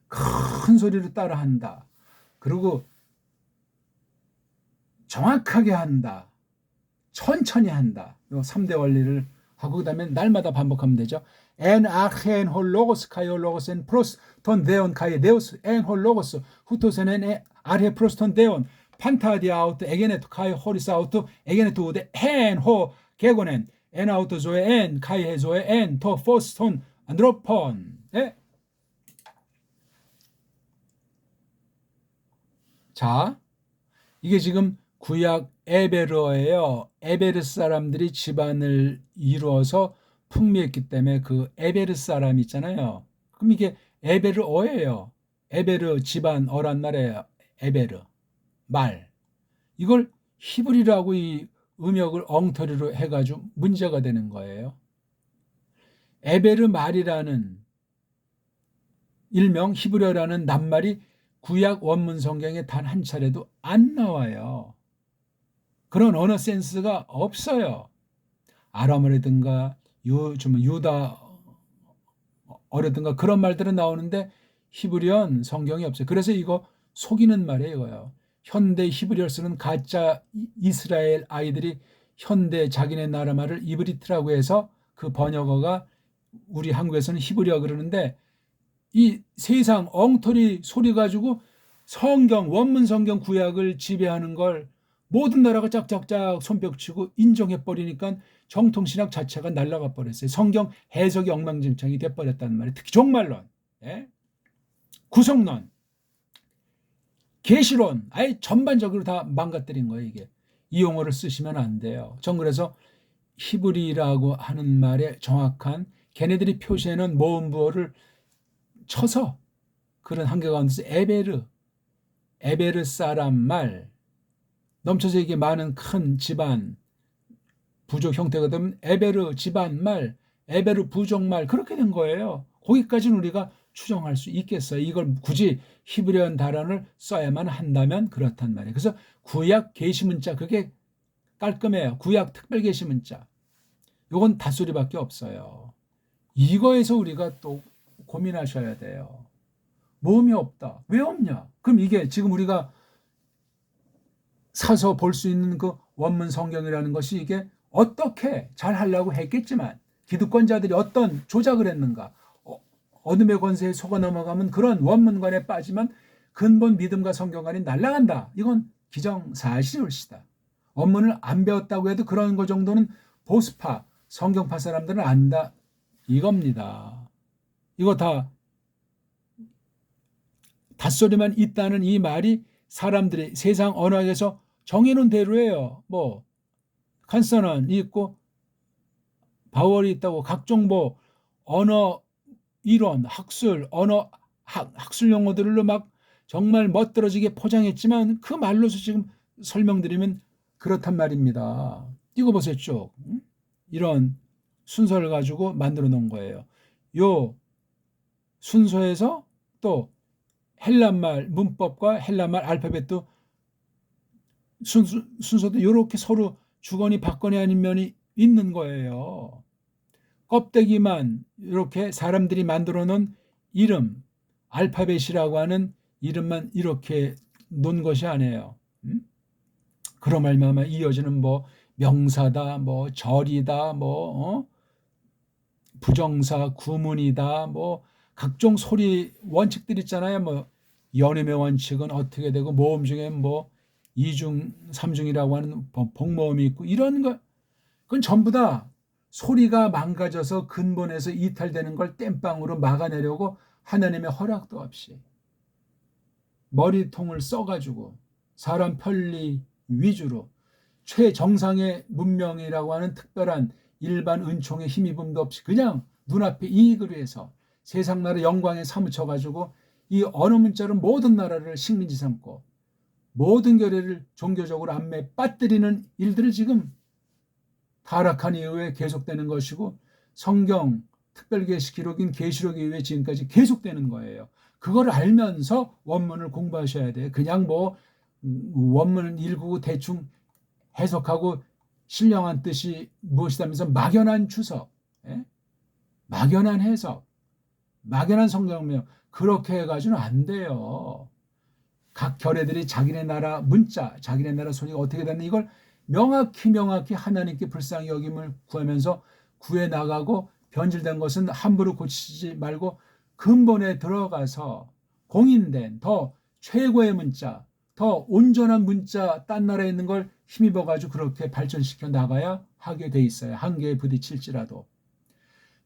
큰 소리로 따라한다. 그리고 정확하게 한다. 천천히 한다. 이 3대 원리를 하고 그다음에 날마다 반복하면 되죠. En archen hol logos kai logos en pros ton deon kai deus en hol logos hutosen en arhe pros ton deon 판타디 아우트 에게네토 카이 호리스 아우트 에게네토 우데 헨호 개고넨 엔 아우트 조에 엔 카이 헤조에 엔토 포스톤 안드로폰. 예? 자, 이게 지금 구약 에베르어예요. 에베르 사람들이 집안을 이루어서 풍미했기 때문에 그 에베르 사람 있잖아요. 그럼 이게 에베르어예요. 에베르 집안어란 말이에요. 에베르 말. 이걸 히브리라고 이 음역을 엉터리로 해가지고 문제가 되는 거예요. 에베르 말이라는 일명 히브리어라는 낱말이 구약 원문 성경에 단 한 차례도 안 나와요. 그런 언어 센스가 없어요. 아람어라든가 유다어라든가 그런 말들은 나오는데 히브리어는 성경이 없어요. 그래서 이거 속이는 말이에요. 이거요. 현대 히브리어를 쓰는 가짜 이스라엘 아이들이 현대 자기네 나라 말을 이브리트라고 해서 그 번역어가 우리 한국에서는 히브리어 그러는데 이 세상 엉터리 소리 가지고 성경 원문 성경 구약을 지배하는 걸 모든 나라가 짝짝짝 손뼉치고 인정해버리니까 정통신학 자체가 날아가 버렸어요. 성경 해석이 엉망진창이 돼버렸다는 말이에요. 특히 종말론, 예? 구속론, 계시론, 아예 전반적으로 다 망가뜨린 거예요. 이게 이 용어를 쓰시면 안 돼요. 전 그래서 히브리라고 하는 말의 정확한 걔네들이 표시해놓은 모음부어를 쳐서 그런 한계 가운데서 에베르 사람 말 넘쳐서 이게 많은 큰 집안 부족 형태가 되면 에베르 집안 말, 에베르 부족 말 그렇게 된 거예요. 거기까지는 우리가 추정할 수 있겠어요. 이걸 굳이 히브리어 단어를 써야만 한다면 그렇단 말이에요. 그래서 구약 계시문자 그게 깔끔해요. 구약 특별 계시문자. 요건 닷소리밖에 없어요. 이거에서 우리가 또 고민하셔야 돼요. 모음이 없다. 왜 없냐? 그럼 이게 지금 우리가 사서 볼 수 있는 그 원문 성경이라는 것이 이게 어떻게 잘 하려고 했겠지만 기득권자들이 어떤 조작을 했는가? 어둠의 권세에 속아 넘어가면 그런 원문관에 빠지면 근본 믿음과 성경관이 날아간다. 이건 기정사실일시다. 원문을 안 배웠다고 해도 그런 거 정도는 보수파, 성경파 사람들은 안다. 이겁니다. 이거 다 닷소리만 있다는 이 말이 사람들이 세상 언어에서 정해놓은 대로예요. 뭐 컨서넌이 있고 바월이 있다고 각종 뭐 언어 이론, 학술, 학술 용어들로 막 정말 멋들어지게 포장했지만 그 말로서 지금 설명드리면 그렇단 말입니다. 이거 보세요 쭉. 이런 순서를 가지고 만들어 놓은 거예요. 요 순서에서 또 헬란말 문법과 헬란말 알파벳도 순서도 이렇게 서로 주거니 받거니 아닌 면이 있는 거예요. 껍데기만 이렇게 사람들이 만들어 놓은 이름, 알파벳이라고 하는 이름만 이렇게 놓은 것이 아니에요. 그런 말미암아 이어지는 뭐 명사다, 뭐 절이다, 뭐 부정사, 구문이다, 뭐 각종 소리 원칙들 있잖아요. 뭐 연음의 원칙은 어떻게 되고 모음 중에 뭐 이중, 삼중이라고 하는 복모음이 있고 이런 거 그건 전부 다 소리가 망가져서 근본에서 이탈되는 걸 땜빵으로 막아내려고 하나님의 허락도 없이 머리통을 써가지고 사람 편리 위주로 최정상의 문명이라고 하는 특별한 일반 은총의 힘입음도 없이 그냥 눈앞에 이익을 위해서 세상 나라 영광에 사무쳐가지고 이 언어 문자로 모든 나라를 식민지 삼고 모든 교회를 종교적으로 안매 빠뜨리는 일들을 지금 타락한 이후에 계속되는 것이고 성경 특별계시 기록인 계시록 이후에 지금까지 계속되는 거예요. 그걸 알면서 원문을 공부하셔야 돼요. 그냥 뭐 원문을 읽고 대충 해석하고 신령한 뜻이 무엇이다면서 막연한 주석, 막연한 해석, 막연한 성경명 그렇게 해가지고는 안 돼요. 각 결회들이 자기네 나라 문자, 자기네 나라 소리가 어떻게 됐는 이걸 명확히 하나님께 불쌍히 여김을 구하면서 구해 나가고 변질된 것은 함부로 고치지 말고 근본에 들어가서 공인된 더 최고의 문자, 더 온전한 문자 딴 나라에 있는 걸 힘입어가지고 그렇게 발전시켜 나가야 하게 돼 있어요. 한계에 부딪힐지라도.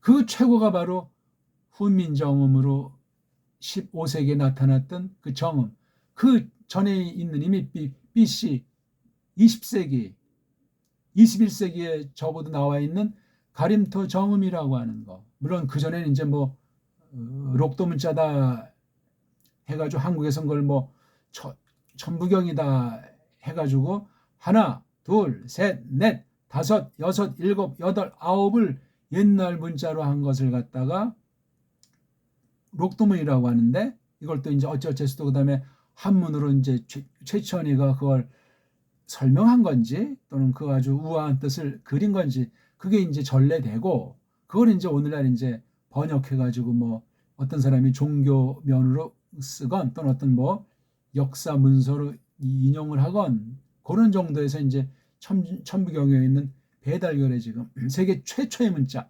그 최고가 바로 훈민정음으로 15세기에 나타났던 그 정음. 그 전에 있는 이미 BC 20세기, 21세기에 적어도 나와 있는 가림토 정음이라고 하는 거. 물론 그 전에는 이제 뭐 록도 문자다 해가지고 한국에선 그걸 뭐 천부경이다 해가지고 하나, 둘, 셋, 넷, 다섯, 여섯, 일곱, 여덟, 아홉을 옛날 문자로 한 것을 갖다가 록도문이라고 하는데 이걸 또 이제 어쩌어쩌서 또 그다음에 한문으로 이제 최치원이가 그걸 설명한 건지 또는 그 아주 우아한 뜻을 그린 건지 그게 이제 전래되고 그걸 이제 오늘날 이제 번역해가지고 뭐 어떤 사람이 종교면으로 쓰건 또는 어떤 뭐 역사 문서로 인용을 하건 그런 정도에서 이제 천부경에 있는 배달결에 지금 세계 최초의 문자,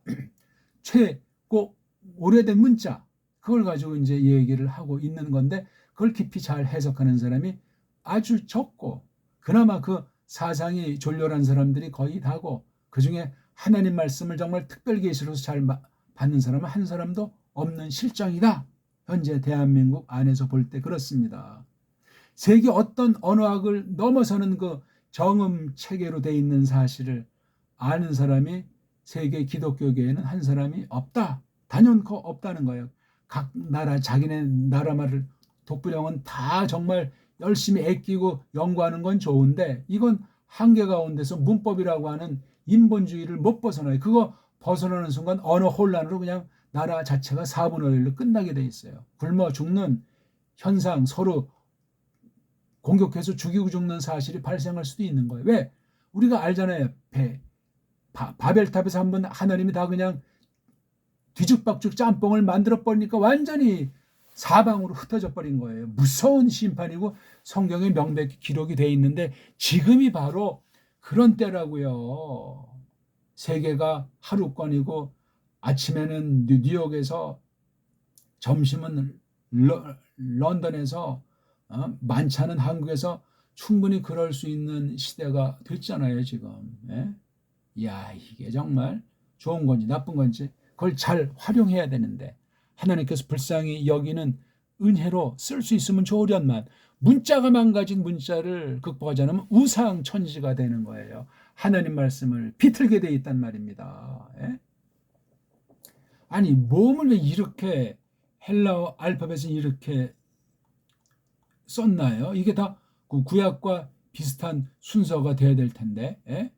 최고 오래된 문자 그걸 가지고 이제 얘기를 하고 있는 건데 그걸 깊이 잘 해석하는 사람이 아주 적고 그나마 그 사상이 졸렬한 사람들이 거의 다고 그중에 하나님 말씀을 정말 특별 계시로서 잘 받는 사람은 한 사람도 없는 실정이다. 현재 대한민국 안에서 볼 때 그렇습니다. 세계 어떤 언어학을 넘어서는 그 정음 체계로 돼 있는 사실을 아는 사람이 세계 기독교계에는 한 사람이 없다. 단연코 없다는 거예요. 각 나라 자기네 나라 말을 독불영은 다 정말 열심히 애끼고 연구하는 건 좋은데 이건 한계 가운데서 문법이라고 하는 인본주의를 못 벗어나요. 그거 벗어나는 순간 언어 혼란으로 그냥 나라 자체가 4분의 1로 끝나게 돼 있어요. 굶어 죽는 현상 서로 공격해서 죽이고 죽는 사실이 발생할 수도 있는 거예요. 왜? 우리가 알잖아요. 바벨탑에서 한번 하나님이 다 그냥 뒤죽박죽 짬뽕을 만들어 버리니까 완전히 사방으로 흩어져 버린 거예요. 무서운 심판이고 성경에 명백히 기록이 돼 있는데 지금이 바로 그런 때라고요. 세계가 하루권이고 아침에는 뉴욕에서 점심은 런던에서 만찬은 한국에서 충분히 그럴 수 있는 시대가 됐잖아요 지금. 예? 이야 이게 정말 좋은 건지 나쁜 건지 그걸 잘 활용해야 되는데 하나님께서 불쌍히 여기는 은혜로 쓸 수 있으면 좋으련만 문자가 망가진 문자를 극복하지 않으면 우상천지가 되는 거예요. 하나님 말씀을 비틀게 돼 있단 말입니다. 예? 아니 몸을 왜 이렇게 헬라어 알파벳을 이렇게 썼나요? 이게 다 그 구약과 비슷한 순서가 돼야 될 텐데. 예?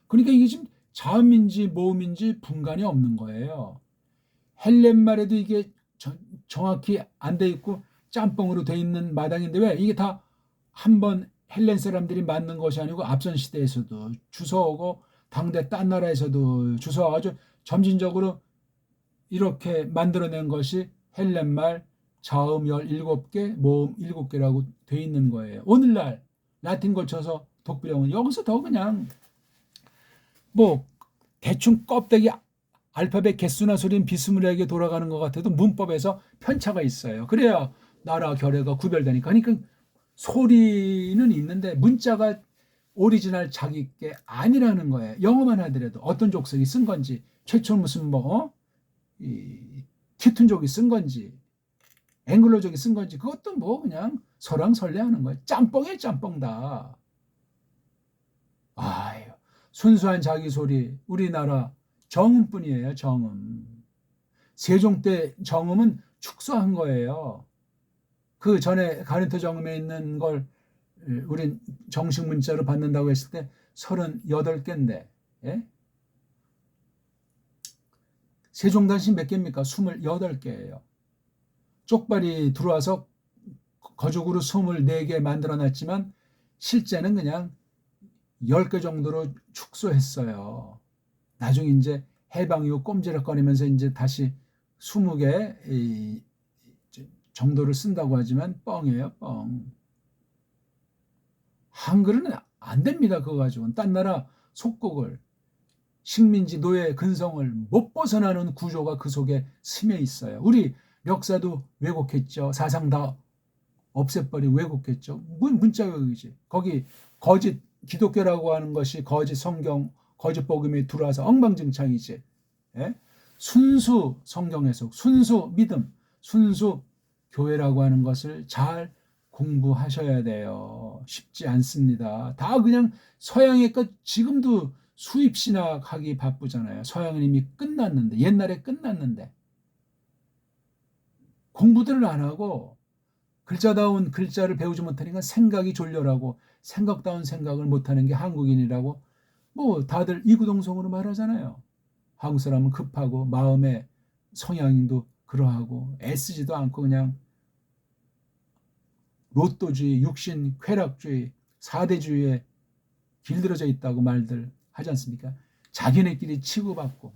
그러니까 이게 지금 자음인지 모음인지 분간이 없는 거예요. 헬렌 말에도 이게 정확히 안 돼 있고 짬뽕으로 돼 있는 마당인데 왜 이게 다 한번 헬렌 사람들이 만든 것이 아니고 앞선 시대에서도 주워오고 당대 딴 나라에서도 주워와가지고 점진적으로 이렇게 만들어낸 것이 헬렌 말 자음 17개, 모음 7개라고 돼 있는 거예요. 오늘날 라틴 고쳐서 독비령은 여기서 더 그냥 뭐 대충 껍데기 알파벳 개수나 소리는 비스무리하게 돌아가는 것 같아도 문법에서 편차가 있어요. 그래야 나라 결의가 구별되니까. 그러니까 소리는 있는데 문자가 오리지널 자기 게 아니라는 거예요. 영어만 하더라도 어떤 족속이 쓴 건지 최초 무슨 뭐 티툰족이 쓴 건지 앵글로족이 쓴 건지 그것도 뭐 그냥 설왕설래하는 거예요. 짬뽕이에요 짬뽕 다. 아유 순수한 자기 소리 우리나라 정음뿐이에요. 정음. 세종 때 정음은 축소한 거예요. 그 전에 가린토 정음에 있는 걸 우린 정식 문자로 받는다고 했을 때 38개인데 예? 세종단신 몇 개입니까? 28개예요. 쪽발이 들어와서 거죽으로 24개 만들어놨지만 실제는 그냥 10개 정도로 축소했어요. 나중에 이제 해방 이후 꼼지락거리면서 이제 다시 20개 정도를 쓴다고 하지만 뻥이에요, 뻥. 한글은 안 됩니다. 그거 가지고는. 딴 나라 속국을 식민지 노예 근성을 못 벗어나는 구조가 그 속에 스며 있어요. 우리 역사도 왜곡했죠. 사상 다 없애버리고 왜곡했죠. 문자 왜곡이지. 거기 거짓 기독교라고 하는 것이 거짓 성경, 거짓 복음이 들어와서 엉망진창이지. 예? 순수 성경 해석, 순수 믿음, 순수 교회라고 하는 것을 잘 공부하셔야 돼요. 쉽지 않습니다. 다 그냥 서양의 것 지금도 수입신학 하기 바쁘잖아요. 서양은 이미 끝났는데, 옛날에 끝났는데. 공부들을 안 하고 글자다운 글자를 배우지 못하니까 생각이 졸렬하고 생각다운 생각을 못하는 게 한국인이라고 뭐 다들 이구동성으로 말하잖아요. 한국 사람은 급하고 마음의 성향도 그러하고 애쓰지도 않고 그냥 로또주의, 육신, 쾌락주의, 사대주의에 길들여져 있다고 말들 하지 않습니까? 자기네끼리 치고받고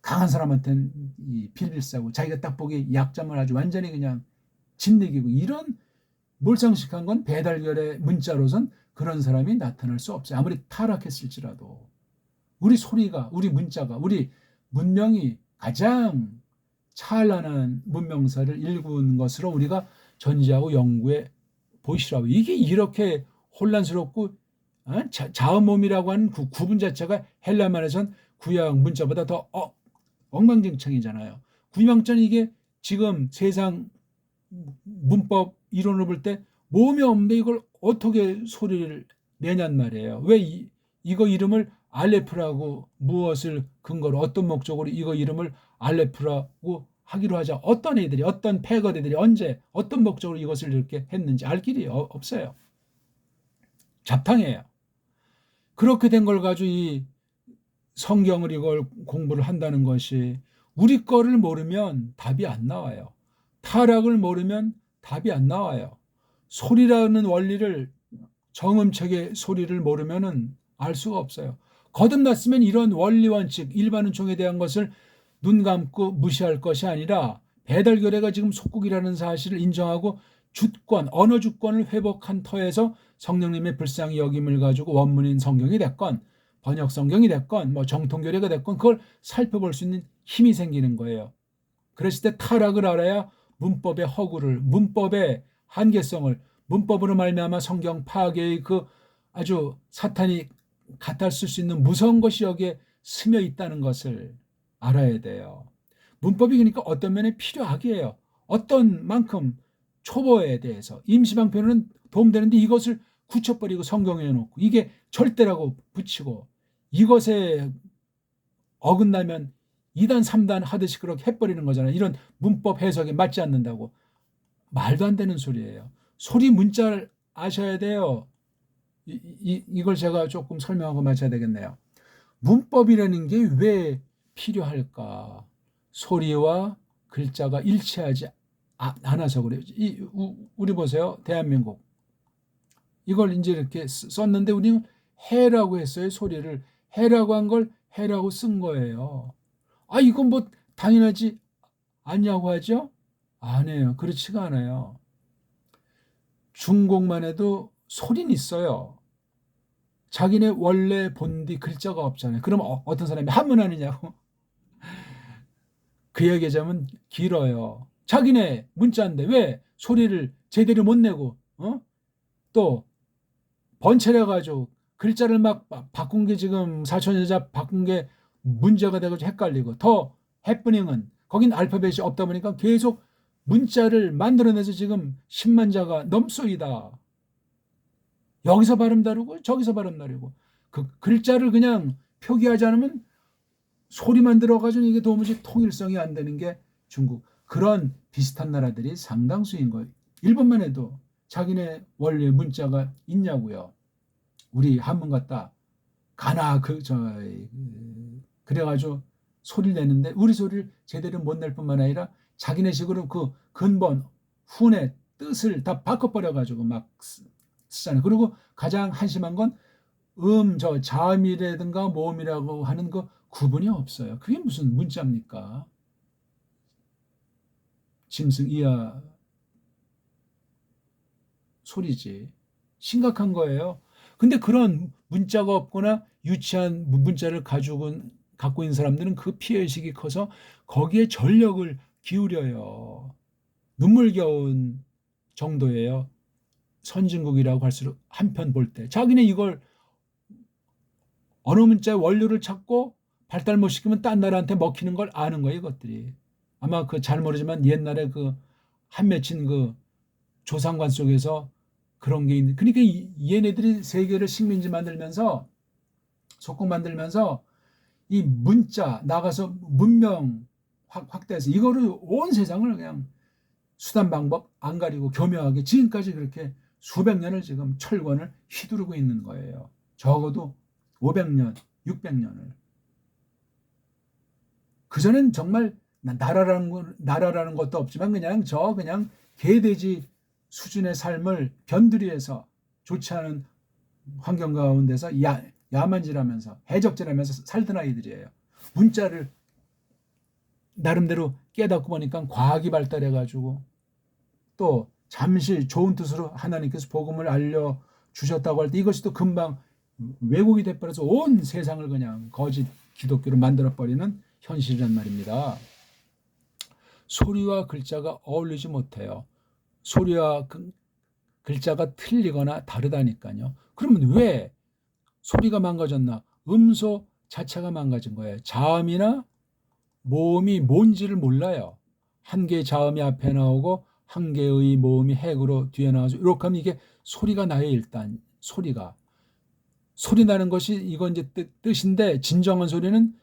강한 사람한테는 빌빌싸고 자기가 딱 보기 약점을 아주 완전히 그냥 짓내기고 이런 몰상식한 건 배달결의 문자로선 그런 사람이 나타날 수 없어요. 아무리 타락했을지라도 우리 소리가, 우리 문자가, 우리 문명이 가장 찬란한 문명사를 일구는 것으로 우리가 전제하고 연구해 보시라고. 이게 이렇게 혼란스럽고 자음몸이라고 하는 그 구분 자체가 헬라말에선 구약 문자보다 더 엉망진창이잖아요. 구약전 이게 지금 세상 문법 이론을 볼 때 모음이 없는데 이걸 어떻게 소리를 내냔 말이에요. 왜 이거 이름을 알레프라고 무엇을 근거로 어떤 목적으로 이거 이름을 알레프라고 하기로 하자. 어떤 애들이 어떤 패거리들이 언제 어떤 목적으로 이것을 이렇게 했는지 알 길이 없어요. 잡탕이에요. 그렇게 된 걸 가지고 이 성경을 이걸 공부를 한다는 것이 우리 거를 모르면 답이 안 나와요. 타락을 모르면 답이 안 나와요. 소리라는 원리를 정음책의 소리를 모르면은 알 수가 없어요. 거듭났으면 이런 원리 원칙 일반 은총에 대한 것을 눈 감고 무시할 것이 아니라 배달교례가 지금 속국이라는 사실을 인정하고 주권, 언어 주권을 회복한 터에서 성령님의 불쌍히 여김을 가지고 원문인 성경이 됐건 번역 성경이 됐건 뭐 정통교례가 됐건 그걸 살펴볼 수 있는 힘이 생기는 거예요. 그랬을 때 타락을 알아야 문법의 허구를, 문법의 한계성을, 문법으로 말미암아 성경 파괴의 그 아주 사탄이 갖다 쓸 수 있는 무서운 것이 여기에 스며 있다는 것을 알아야 돼요. 문법이 그러니까 어떤 면에 필요하게 해요. 어떤 만큼 초보에 대해서 임시방편은 도움되는데 이것을 굳혀버리고 성경에 놓고 이게 절대라고 붙이고 이것에 어긋나면 2단 3단 하듯이 그렇게 해버리는 거잖아요. 이런 문법 해석에 맞지 않는다고. 말도 안 되는 소리예요. 소리 문자를 아셔야 돼요. 이걸 제가 조금 설명하고 마쳐야 되겠네요. 문법이라는 게 왜 필요할까? 소리와 글자가 일치하지 않아서 그래요. 우리 보세요. 대한민국. 이걸 이제 이렇게 썼는데 우리는 해라고 했어요. 소리를. 해라고 한 걸 해라고 쓴 거예요. 이건 뭐 당연하지 않냐고 하죠? 아니에요. 그렇지가 않아요. 중국만 해도 소리는 있어요. 자기네 원래 본디 글자가 없잖아요. 그럼 어떤 사람이 한문 아니냐고. 그 얘기하자면 길어요. 자기네 문자인데 왜 소리를 제대로 못 내고 또 번체려 가지고 글자를 막 바꾼 게 지금 사촌여자 바꾼 게 문제가 돼가지고 헷갈리고 더 해프닝은 거긴 알파벳이 없다 보니까 계속 문자를 만들어내서 지금 10만 자가 넘소이다. 여기서 발음 다르고 저기서 발음 다르고 그 글자를 그냥 표기하지 않으면 소리만 들어가지고 이게 도무지 통일성이 안 되는 게 중국. 그런 비슷한 나라들이 상당수인 거예요. 일본만 해도 자기네 원래 문자가 있냐고요. 우리 한문 같다. 가나 그래가지고 소리를 내는데 우리 소리를 제대로 못 낼 뿐만 아니라 자기네식으로 그 근본 훈의 뜻을 다 바꿔버려가지고 막 쓰잖아요. 그리고 가장 한심한 건 자음이라든가 모음이라고 하는 그 구분이 없어요. 그게 무슨 문자입니까? 짐승 이하 소리지. 심각한 거예요. 근데 그런 문자가 없거나 유치한 문자를 갖고 있는 사람들은 그 피해의식이 커서 거기에 전력을 기울여요. 눈물겨운 정도예요. 선진국이라고 할수록 한편 볼 때. 자기네 이걸 언어 문자의 원료를 찾고 발달 못 시키면 딴 나라한테 먹히는 걸 아는 거예요, 이것들이. 아마 그 잘 모르지만 옛날에 그 한 맺힌 그 조상관 속에서 그런 게 있는. 그러니까 얘네들이 세계를 식민지 만들면서 속국 만들면서 이 문자 나가서 문명 확대해서 이거를 온 세상을 그냥 수단 방법 안 가리고 교묘하게 지금까지 그렇게 수백 년을 지금 철권을 휘두르고 있는 거예요. 적어도 500년, 600년을. 그전엔 정말 나라라는 것도 없지만 그냥 개돼지 수준의 삶을 변두리해서 좋지 않은 환경 가운데서 야만질하면서 해적질하면서 살던 아이들이에요. 문자를 나름대로 깨닫고 보니까 과학이 발달해가지고 또 잠시 좋은 뜻으로 하나님께서 복음을 알려주셨다고 할 때 이것이 또 금방 왜곡이 돼버려서 온 세상을 그냥 거짓 기독교로 만들어버리는 현실이란 말입니다. 소리와 글자가 어울리지 못해요. 소리와 글자가 틀리거나 다르다니까요. 그러면 왜 소리가 망가졌나? 음소 자체가 망가진 거예요. 자음이나 모음이 뭔지를 몰라요. 한 개의 자음이 앞에 나오고 한 개의 모음이 핵으로 뒤에 나와서 이렇게 하면 이게 소리가 나요. 일단 소리가. 소리 나는 것이 이건 이제 뜻인데 진정한 소리는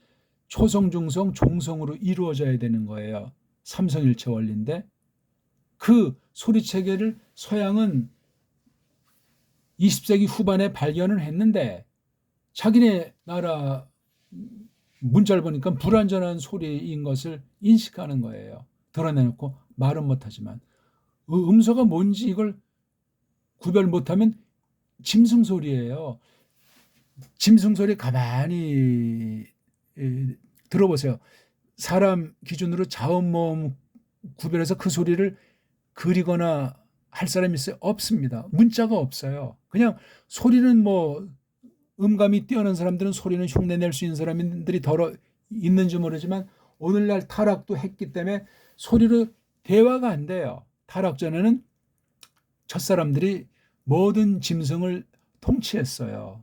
초성, 중성, 종성으로 이루어져야 되는 거예요. 삼성일체 원리인데 그 소리 체계를 서양은 20세기 후반에 발견을 했는데 자기네 나라 문자를 보니까 불완전한 소리인 것을 인식하는 거예요. 드러내놓고 말은 못하지만 음소가 뭔지 이걸 구별 못하면 짐승 소리예요. 짐승 소리 가만히 들어보세요. 사람 기준으로 자음 모음 구별해서 그 소리를 그리거나 할 사람이 있어요? 없습니다. 문자가 없어요. 그냥 소리는 뭐 음감이 뛰어난 사람들은 소리는 흉내낼 수 있는 사람들이 덜어 있는지 모르지만 오늘날 타락도 했기 때문에 소리로 대화가 안 돼요. 타락 전에는 첫사람들이 모든 짐승을 통치했어요.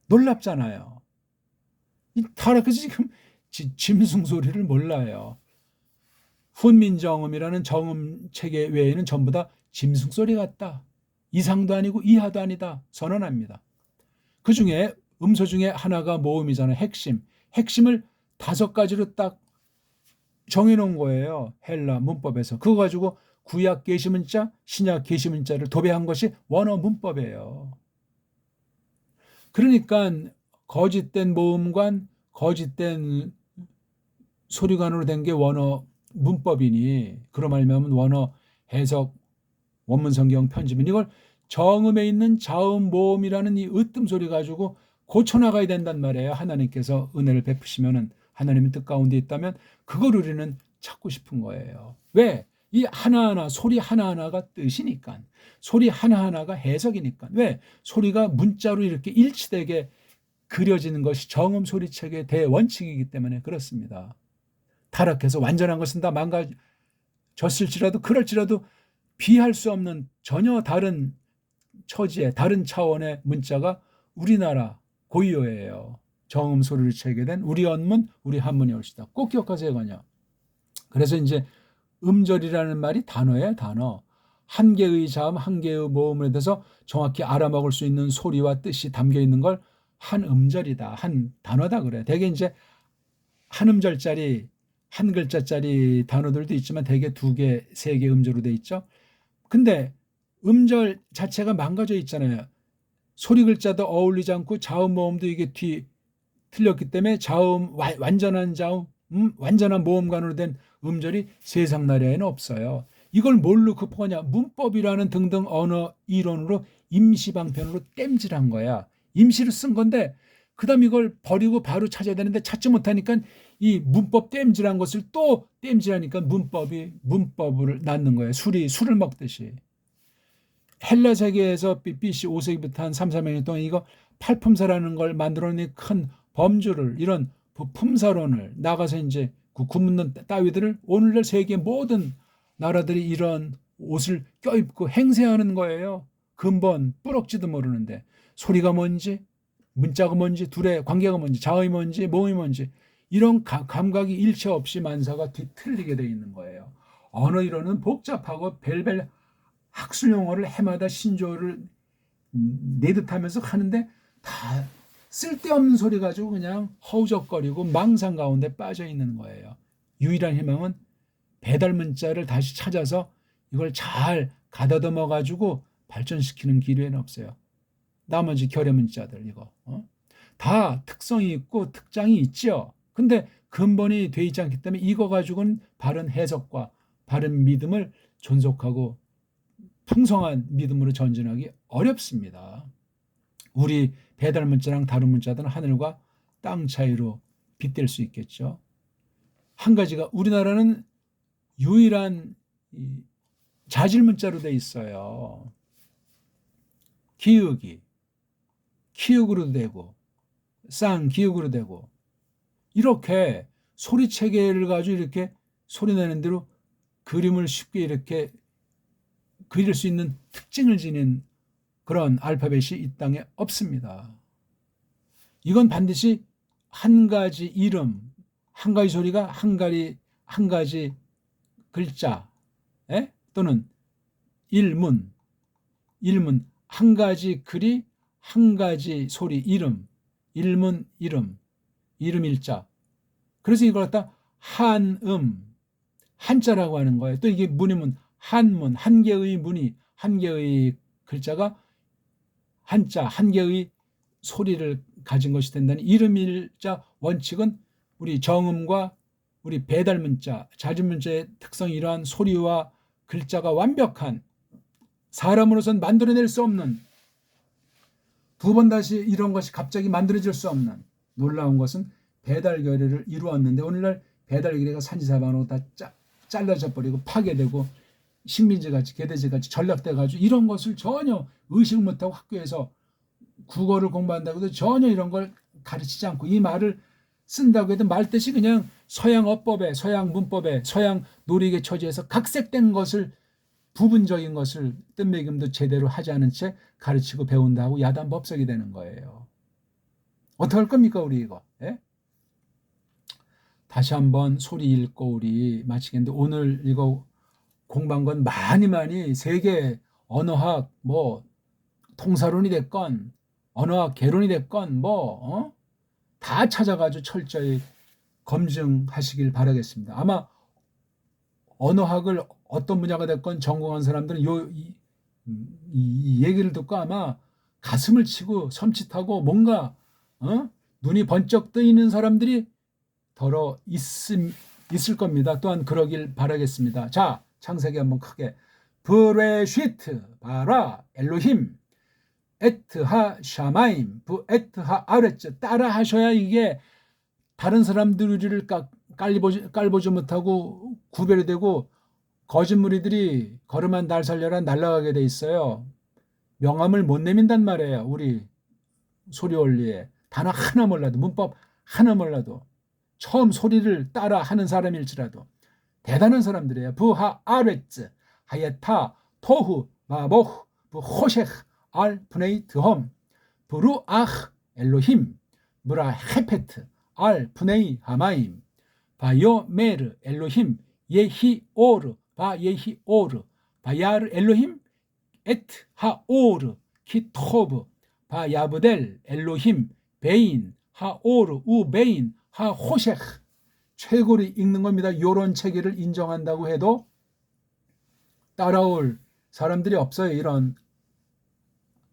놀랍잖아요. 이 타락해서 지금 짐승 소리를 몰라요. 훈민정음이라는 정음 체계 외에는 전부 다 짐승 소리 같다. 이상도 아니고 이하도 아니다. 선언합니다. 그 중에 음소 중에 하나가 모음이잖아요. 핵심을 5가지로 딱 정해놓은 거예요. 헬라 문법에서. 그거 가지고 구약 계시문자, 신약 계시문자를 도배한 것이 원어 문법이에요. 그러니까 거짓된 모음관, 거짓된 소리관으로 된 게 원어 문법이니 그로 말미암은 원어 해석, 원문 성경 편집은 이걸 정음에 있는 자음 모음이라는 이 으뜸 소리 가지고 고쳐나가야 된단 말이에요. 하나님께서 은혜를 베푸시면은 하나님의 뜻 가운데 있다면 그걸 우리는 찾고 싶은 거예요. 왜? 이 하나하나 소리 하나하나가 뜻이니까 소리 하나하나가 해석이니까 왜? 소리가 문자로 이렇게 일치되게 그려지는 것이 정음 소리책의 대원칙이기 때문에 그렇습니다. 타락해서 완전한 것은 다 망가졌을지라도 그럴지라도 비할 수 없는 전혀 다른 처지의 다른 차원의 문자가 우리나라 고유어예요. 정음 소리를 체계된 우리 언문, 우리 한문이 옳시다. 꼭 기억하세요, 그냥. 그래서 이제 음절이라는 말이 단어예요, 단어. 한 개의 자음, 한 개의 모음에 대해서 정확히 알아먹을 수 있는 소리와 뜻이 담겨 있는 걸 한 음절이다, 한 단어다 그래요. 대개 이제 한 음절짜리, 한 글자짜리 단어들도 있지만 대개 2개, 3개 음절로 돼 있죠. 근데 음절 자체가 망가져 있잖아요. 소리 글자도 어울리지 않고 자음 모음도 이게 틀렸기 때문에 자음 완전한 자음 완전한 모음관으로 된 음절이 세상 나라에는 없어요. 이걸 뭘로 극복하냐? 문법이라는 등등 언어 이론으로 임시방편으로 땜질한 거야. 임시로 쓴 건데 그다음 이걸 버리고 바로 찾아야 되는데 찾지 못하니까 이 문법 땜질한 것을 또 땜질하니까 문법을 낳는 거예요. 술을 먹듯이. 헬라 세계에서 BC 5세기부터 한 3, 400년 동안 이거 팔품사라는 걸 만들어낸 큰 범주를, 이런 품사론을 나가서 이제 그 굽는 따위들을 오늘날 세계 모든 나라들이 이런 옷을 껴입고 행세하는 거예요. 근본 뿌럭지도 모르는데 소리가 뭔지, 문자가 뭔지, 둘의 관계가 뭔지, 자음이 뭔지, 모음이 뭔지 이런 감각이 일체 없이 만사가 뒤틀리게 돼 있는 거예요. 언어 이론은 복잡하고 별별 학술 용어를 해마다 신조어를 내듯하면서 하는데 다 쓸데없는 소리 가지고 그냥 허우적거리고 망상 가운데 빠져 있는 거예요. 유일한 희망은 배달 문자를 다시 찾아서 이걸 잘 가다듬어 가지고 발전시키는 기회는 없어요. 나머지 결의 문자들 이거 다 특성이 있고 특장이 있죠. 근데 근본이 돼 있지 않기 때문에 이거 가지고는 바른 해석과 바른 믿음을 존속하고 풍성한 믿음으로 전진하기 어렵습니다. 우리 배달 문자랑 다른 문자들은 하늘과 땅 차이로 빗댈 수 있겠죠. 한 가지가 우리나라는 유일한 자질 문자로 돼 있어요. 기역이 키읔으로도 되고 쌍기역으로 되고 이렇게 소리 체계를 가지고 이렇게 소리 내는 대로 그림을 쉽게 이렇게 그릴 수 있는 특징을 지닌 그런 알파벳이 이 땅에 없습니다. 이건 반드시 한 가지 이름, 한 가지 소리가 한 가지 글자 또는 일문, 한 가지 글이 한 가지 소리, 이름, 일문, 이름, 일자. 그래서 이걸 갖다 한자라고 하는 거예요. 또 이게 문이면 한문, 한 개의 문이, 한 개의 글자가 한자, 한 개의 소리를 가진 것이 된다는 이름일자 원칙은 우리 정음과 우리 배달 문자, 자질 문자의 특성이 이러한 소리와 글자가 완벽한 사람으로선 만들어낼 수 없는 두 번 다시 이런 것이 갑자기 만들어질 수 없는 놀라운 것은 배달 결의를 이루었는데 오늘날 배달 결의가 산지사방으로 다 잘라져 버리고 파괴되고 식민지같이 개돼지같이 전락돼가지고 이런 것을 전혀 의식 못하고 학교에서 국어를 공부한다고 해도 전혀 이런 걸 가르치지 않고 이 말을 쓴다고 해도 말뜻이 그냥 서양 어법에 서양 문법에 서양 놀이계 처지에서 각색된 것을 부분적인 것을 뜻매김도 제대로 하지 않은 채 가르치고 배운다 하고 야단 법석이 되는 거예요. 어떻게 할 겁니까 우리 이거? 예? 다시 한번 소리 읽고 우리 마치겠는데 오늘 이거 공부한 건 많이 세계 언어학 뭐 통사론이 됐건 언어학 개론이 됐건 다 찾아가지고 철저히 검증하시길 바라겠습니다. 아마 언어학을 어떤 분야가 됐건 전공한 사람들은 이 얘기를 듣고 아마 가슴을 치고 섬찟하고 뭔가 눈이 번쩍 뜨이는 사람들이 더러 있을 겁니다. 또한 그러길 바라겠습니다. 자, 창세기 한번 크게 브레시트 바라 엘로힘 에트하 샤마임 부에트하 아레츠 따라 하셔야 이게 다른 사람들을 깔보지 못하고 구별이 되고 거짓무리들이 걸음한 날 살려라 날아가게 돼 있어요. 명함을 못 내민단 말이에요. 우리 소리 원리에 단어 하나 몰라도 문법 하나 몰라도 처음 소리를 따라 하는 사람일지라도 대단한 사람들이에요. 부하 아레츠 하야타 토후 마보후 부호셰흐 알 푸네이 드홈 브루아흐 엘로힘 브라 헤페트 알 푸네이 하마임 바요메르 엘로힘 예히오르 바 예히오르 바야르 엘로힘 에트 하오르 키토브 바 야브델 엘로힘 베인 하오르 우베인 하호셰흐 최고로 읽는 겁니다. 요런 체계를 인정한다고 해도 따라올 사람들이 없어요. 이런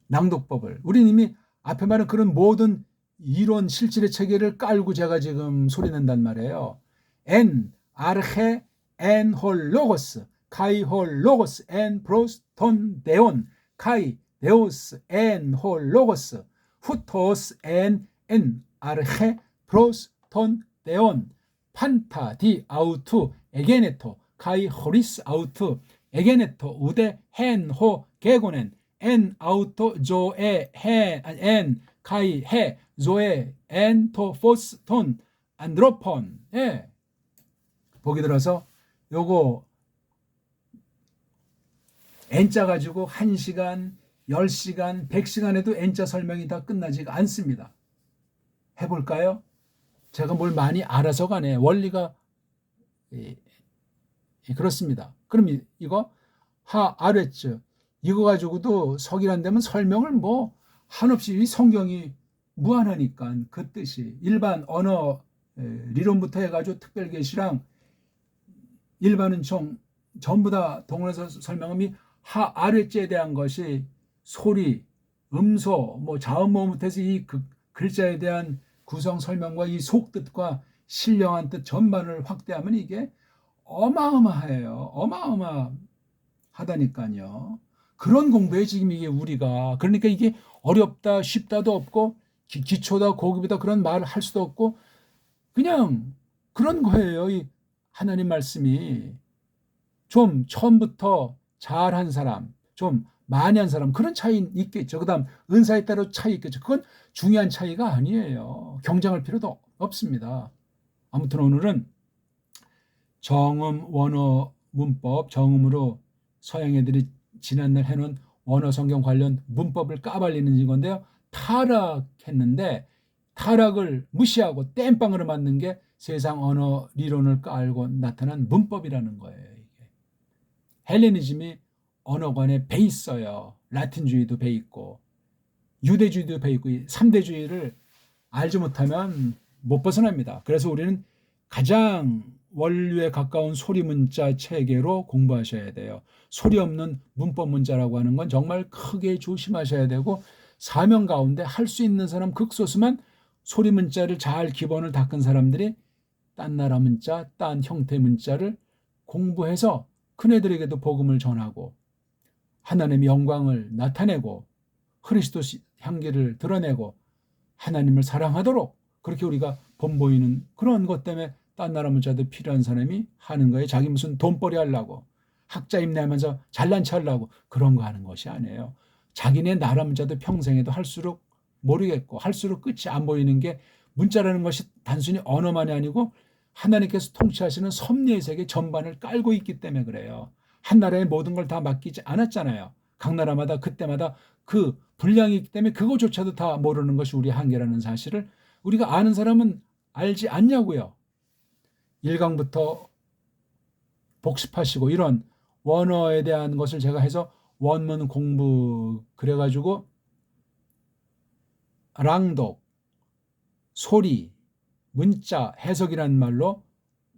낭독법을. 우리는 이미 앞에 말한 그런 모든 이론 실질의 체계를 깔고 제가 지금 소리낸단 말이에요. 엔 아르헤 엔 홀 로고스 카이 홀 로고스 엔 프로스톤 데온 카이 데오스 엔 홀 로고스 후토스 엔 아르헤 프로스톤 데온 판타 디 아우투 에게네토 카이 호리스 아우투 에게네토 우데 헨호 개고넨 엔 아우토 조에 헨엔 카이 해 조에 엔토 포스 톤 안드로폰. 예. 보기 들어서 요거 N자 가지고 1시간, 10시간, 100시간 해도 N자 설명이 다 끝나지가 않습니다. 해볼까요? 제가 뭘 많이 알아서가 아니에요. 원리가 그렇습니다. 그럼 이거 아랫줄 이거 가지고도 석이란 데면 설명을 뭐 한없이 이 성경이 무한하니까 그 뜻이 일반 언어 리론부터 해가지고 특별계시랑 일반은 전부 다 동원해서 설명함이 아랫줄에 대한 것이 소리, 음소, 뭐 자음모음부터 해서 이 글자에 대한 구성 설명과 이 속뜻과 신령한 뜻 전반을 확대하면 이게 어마어마해요. 어마어마하다니까요. 그런 공부에 지금 이게 우리가 그러니까 이게 어렵다 쉽다도 없고 기초다 고급이다 그런 말을 할 수도 없고 그냥 그런 거예요. 이 하나님 말씀이 좀 처음부터 잘한 사람, 좀 많이 한 사람 그런 차이 있겠죠. 그다음 은사에 따라 차이 있겠죠. 그건 중요한 차이가 아니에요. 경쟁할 필요도 없습니다. 아무튼 오늘은 정음, 원어, 문법, 정음으로 서양 애들이 지난날 해놓은 원어 성경 관련 문법을 까발리는 건데요. 타락했는데 타락을 무시하고 땜빵으로 만든 게 세상 언어 리론을 깔고 나타난 문법이라는 거예요. 이게. 헬레니즘이 언어관에 배 있어요. 라틴주의도 배 있고 유대주의도 배 있고 3대주의를 알지 못하면 못 벗어납니다. 그래서 우리는 가장 원류에 가까운 소리문자 체계로 공부하셔야 돼요. 소리 없는 문법 문자라고 하는 건 정말 크게 조심하셔야 되고 사명 가운데 할 수 있는 사람 극소수만 소리 문자를 잘 기본을 닦은 사람들이 딴 나라 문자, 딴 형태 문자를 공부해서 큰애들에게도 복음을 전하고 하나님의 영광을 나타내고 그리스도 향기를 드러내고 하나님을 사랑하도록 그렇게 우리가 본보이는 그런 것 때문에 딴 나라 문자도 필요한 사람이 하는 거예요. 자기 무슨 돈벌이 하려고 학자 임내하면서 잘난 체 하려고 그런 거 하는 것이 아니에요. 자기네 나라 문자도 평생에도 할수록 모르겠고 할수록 끝이 안 보이는 게 문자라는 것이 단순히 언어만이 아니고 하나님께서 통치하시는 섭리의 세계 전반을 깔고 있기 때문에 그래요. 한 나라에 모든 걸 다 맡기지 않았잖아요. 각 나라마다 그때마다 그 분량이 있기 때문에 그거조차도 다 모르는 것이 우리의 한계라는 사실을 우리가 아는 사람은 알지 않냐고요. 1강부터 복습하시고 이런 원어에 대한 것을 제가 해서 원문 공부 그래가지고 랑독, 소리, 문자, 해석이라는 말로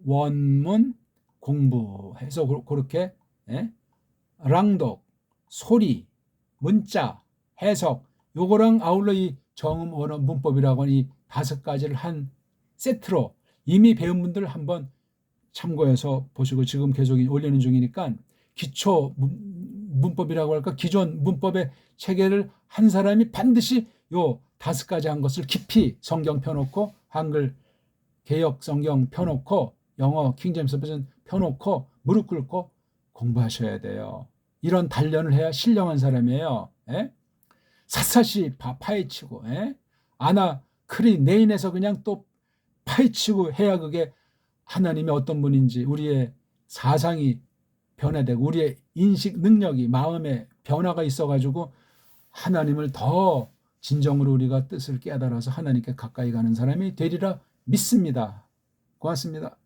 원문 공부해서 그렇게 랑독, 소리, 문자, 해석 요거랑 아울러 이 정음 원어 문법이라고 하는 이 5가지를 한 세트로 이미 배운 분들 한번 참고해서 보시고 지금 계속 올리는 중이니까 기초 문법이라고 할까 기존 문법의 체계를 한 사람이 반드시 요 5가지 한 것을 깊이 성경 펴놓고 한글 개역 성경 펴놓고 영어 킹제임스 버전 펴놓고 무릎 꿇고 공부하셔야 돼요. 이런 단련을 해야 신령한 사람이에요. 샅샅이 파헤치고 아나 크리 네인에서 그냥 또 파헤치고 해야 그게 하나님이 어떤 분인지 우리의 사상이 변화되고 우리의 인식 능력이 마음의 변화가 있어가지고 하나님을 더 진정으로 우리가 뜻을 깨달아서 하나님께 가까이 가는 사람이 되리라 믿습니다. 고맙습니다.